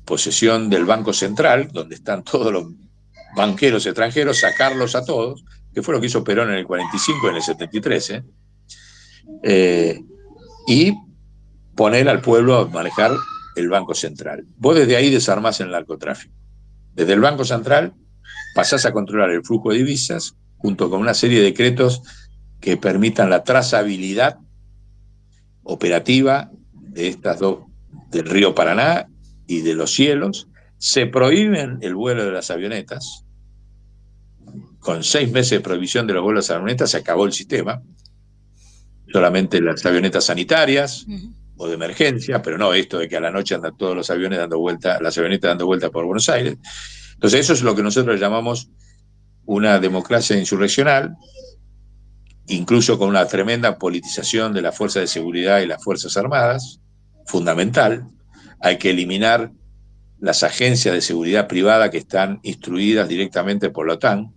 posesión del Banco Central, donde están todos los banqueros extranjeros, sacarlos a todos, que fue lo que hizo Perón en el 45 y en el 73, y poner al pueblo a manejar el Banco Central. Vos desde ahí desarmás el narcotráfico. Desde el Banco Central pasás a controlar el flujo de divisas junto con una serie de decretos que permitan la trazabilidad operativa de estas dos, del río Paraná y de los cielos. Se prohíben el vuelo de las avionetas. Con 6 meses de prohibición de los vuelos de las avionetas se acabó el sistema. Solamente las avionetas sanitarias o de emergencia, pero no esto de que a la noche andan todos los aviones dando vuelta, las avionetas dando vuelta por Buenos Aires. Entonces eso es lo que nosotros llamamos una democracia insurreccional, incluso con una tremenda politización de las fuerzas de seguridad y las fuerzas armadas, fundamental. Hay que eliminar las agencias de seguridad privada que están instruidas directamente por la OTAN,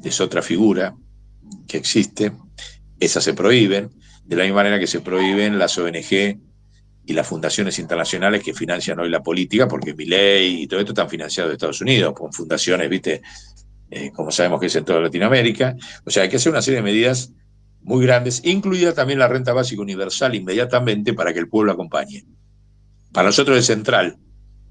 es otra figura que existe, esas se prohíben, de la misma manera que se prohíben las ONG y las fundaciones internacionales que financian hoy la política, porque Milei y todo esto están financiados de Estados Unidos, con fundaciones, ¿viste? Como sabemos que es en toda Latinoamérica. O sea, hay que hacer una serie de medidas muy grandes, incluida también la renta básica universal inmediatamente para que el pueblo acompañe. Para nosotros es central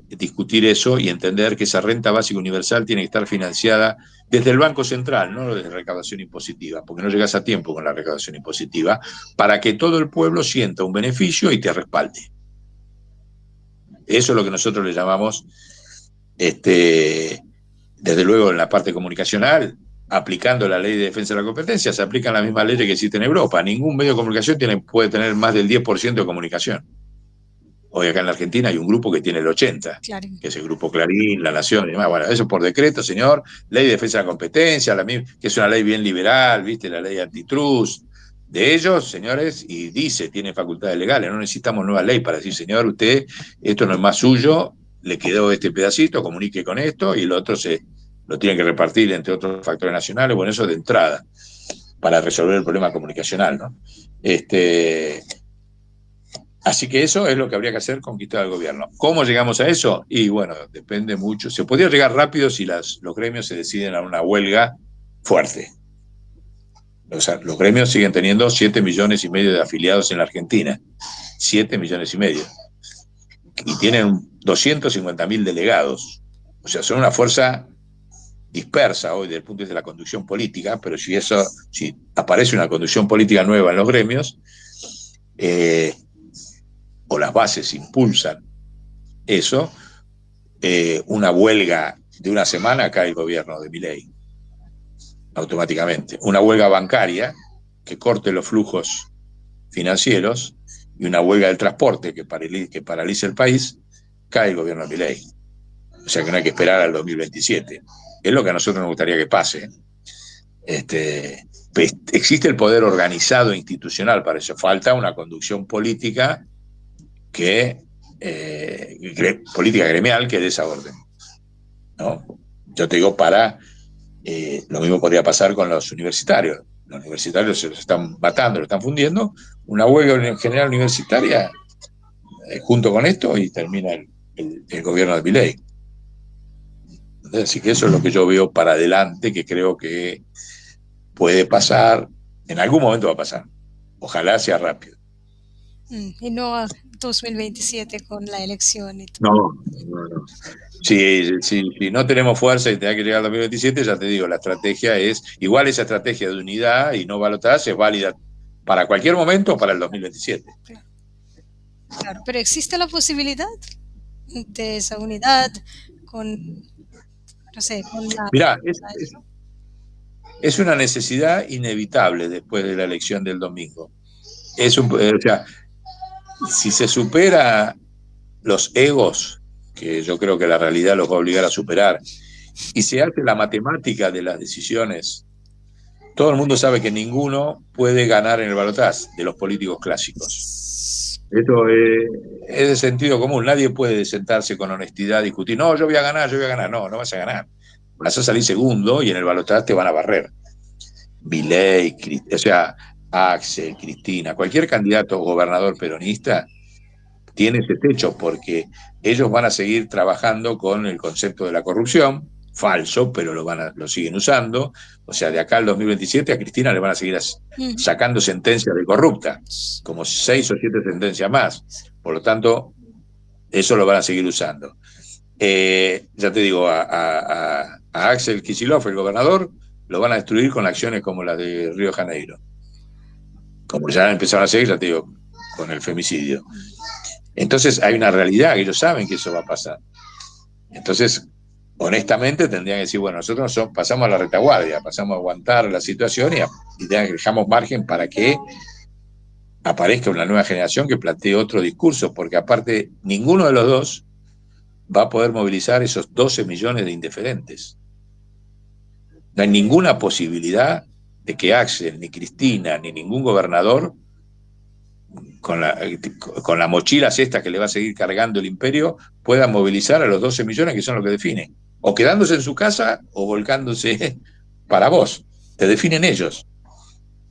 discutir eso y entender que esa renta básica universal tiene que estar financiada desde el Banco Central, no desde recaudación impositiva, porque no llegas a tiempo con la recaudación impositiva, para que todo el pueblo sienta un beneficio y te respalde. Eso es lo que nosotros le llamamos, desde luego en la parte comunicacional, aplicando la ley de defensa de la competencia, se aplican las mismas leyes que existen en Europa. Ningún medio de comunicación puede tener más del 10% de comunicación. Hoy acá en la Argentina hay un grupo que tiene el 80%, Clarín, que es el Grupo Clarín, La Nación y demás. Bueno, eso por decreto, señor. Ley de defensa de la competencia, que es una ley bien liberal, ¿viste? La ley antitrust de ellos, señores, y dice, tiene facultades legales. No necesitamos nueva ley para decir, señor, usted, esto no es más suyo, le quedó este pedacito, comunique con esto, y el otro lo tiene que repartir entre otros factores nacionales. Bueno, eso de entrada, para resolver el problema comunicacional, ¿no? Así que eso es lo que habría que hacer, conquistar al gobierno. ¿Cómo llegamos a eso? Y bueno, depende mucho. Se podría llegar rápido si los gremios se deciden a una huelga fuerte. O sea, los gremios siguen teniendo 7,5 millones de afiliados en la Argentina. 7,5 millones. Y tienen 250.000 delegados. O sea, son una fuerza dispersa hoy desde el punto de vista de la conducción política, pero si aparece una conducción política nueva en los gremios, o las bases impulsan eso, una huelga de una semana cae el gobierno de Milei, automáticamente. Una huelga bancaria que corte los flujos financieros y una huelga del transporte que paralice el país, cae el gobierno de Milei. O sea que no hay que esperar al 2027. Es lo que a nosotros nos gustaría que pase. Existe el poder organizado e institucional para eso. Falta una conducción política política gremial que dé esa orden, ¿no? Yo te digo, lo mismo podría pasar con los universitarios. Los universitarios se los están matando, lo están fundiendo. Una huelga en general universitaria junto con esto y termina el gobierno de Milei. Así que eso es lo que yo veo para adelante, que creo que puede pasar, en algún momento va a pasar. Ojalá sea rápido. Y no 2027 con la elección y todo. No. Si no tenemos fuerza y tenga que llegar al 2027, ya te digo, la estrategia es, igual esa estrategia de unidad y no balotaje es válida para cualquier momento o para el 2027. Claro, pero ¿existe la posibilidad de esa unidad con, no sé, con la... Mirá, es una necesidad inevitable después de la elección del domingo. O sea, si se supera los egos, que yo creo que la realidad los va a obligar a superar, y se hace la matemática de las decisiones, todo el mundo sabe que ninguno puede ganar en el balotaje de los políticos clásicos. Esto es de sentido común. Nadie puede sentarse con honestidad, discutir, no, yo voy a ganar, yo voy a ganar. No, no vas a ganar. Vas a salir segundo y en el balotaje te van a barrer. Milei, o sea, Axel, Cristina, cualquier candidato gobernador peronista tiene ese techo porque ellos van a seguir trabajando con el concepto de la corrupción, falso, pero lo siguen usando. O sea, de acá al 2027 a Cristina le van a seguir sacando sentencias de corrupta, como 6 o 7 sentencias más. Por lo tanto, eso lo van a seguir usando. Ya te digo, a Axel Kicillof, el gobernador, lo van a destruir con acciones como la de Río de Janeiro. Como ya empezaron a seguir, ya te digo, con el femicidio. Entonces hay una realidad, ellos saben que eso va a pasar. Entonces, honestamente, tendrían que decir, bueno, nosotros pasamos a la retaguardia, pasamos a aguantar la situación y dejamos margen para que aparezca una nueva generación que plantee otro discurso, porque aparte, ninguno de los dos va a poder movilizar esos 12 millones de indiferentes. No hay ninguna posibilidad de que Axel, ni Cristina, ni ningún gobernador con la mochila cesta que le va a seguir cargando el imperio, puedan movilizar a los 12 millones que son los que definen. O quedándose en su casa o volcándose para vos. Te definen ellos.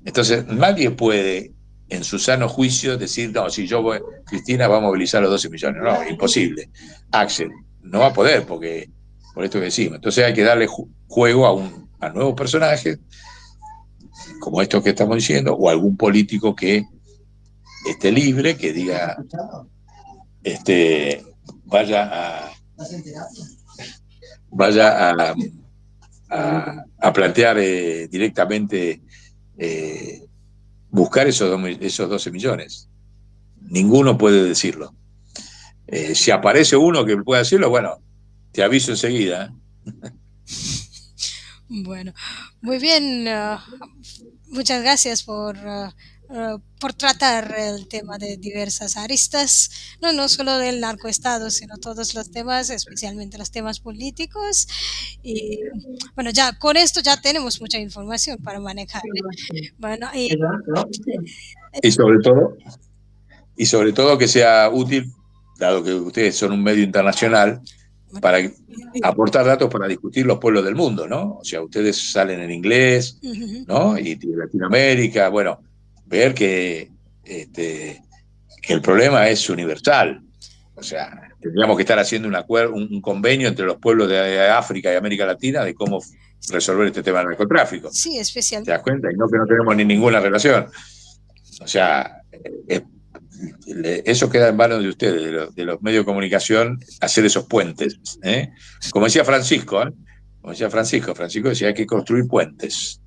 Entonces, nadie puede, en su sano juicio, decir, no, si yo voy, Cristina va a movilizar a los 12 millones. No, imposible. Axel no va a poder, porque por esto que decimos. Entonces hay que darle juego a nuevos personajes, como estos que estamos diciendo, o algún político que esté libre, que diga, vaya a plantear directamente buscar esos 12 millones. Ninguno puede decirlo. Si aparece uno que pueda decirlo, bueno, te aviso enseguida. Bueno, muy bien. Muchas gracias por tratar el tema de diversas aristas, no solo del narcoestado, sino todos los temas, especialmente los temas políticos. Y bueno, ya con esto ya tenemos mucha información para manejar. Bueno, Y sobre todo que sea útil, dado que ustedes son un medio internacional, para aportar datos para discutir los pueblos del mundo, ¿no? O sea, ustedes salen en inglés, ¿no? Y Latinoamérica, bueno, ver que el problema es universal. O sea, tendríamos que estar haciendo un convenio entre los pueblos de África y América Latina de cómo resolver este tema del narcotráfico. sí, ¿Te das cuenta? Y no que no tenemos ni ninguna relación. O sea, eso queda en manos de ustedes, de los medios de comunicación, hacer esos puentes. Como decía Francisco, Francisco decía, hay que construir puentes.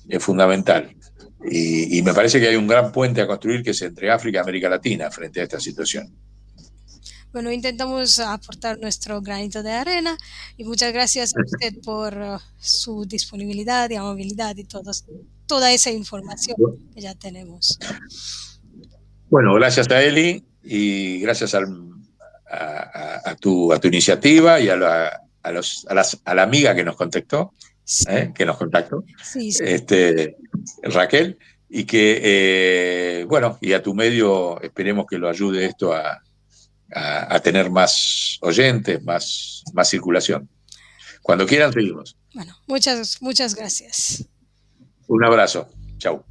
Es fundamental. Y me parece que hay un gran puente a construir que es entre África y América Latina frente a esta situación. Bueno, intentamos aportar nuestro granito de arena y muchas gracias a usted por su disponibilidad y amabilidad y toda esa información que ya tenemos. Bueno, gracias a Eli y gracias a tu iniciativa y a la amiga que nos contactó, Sí, sí. Raquel, y que, bueno, y a tu medio esperemos que lo ayude esto a tener más oyentes, más circulación. Cuando quieran, seguimos. Bueno, muchas gracias. Un abrazo. Chau.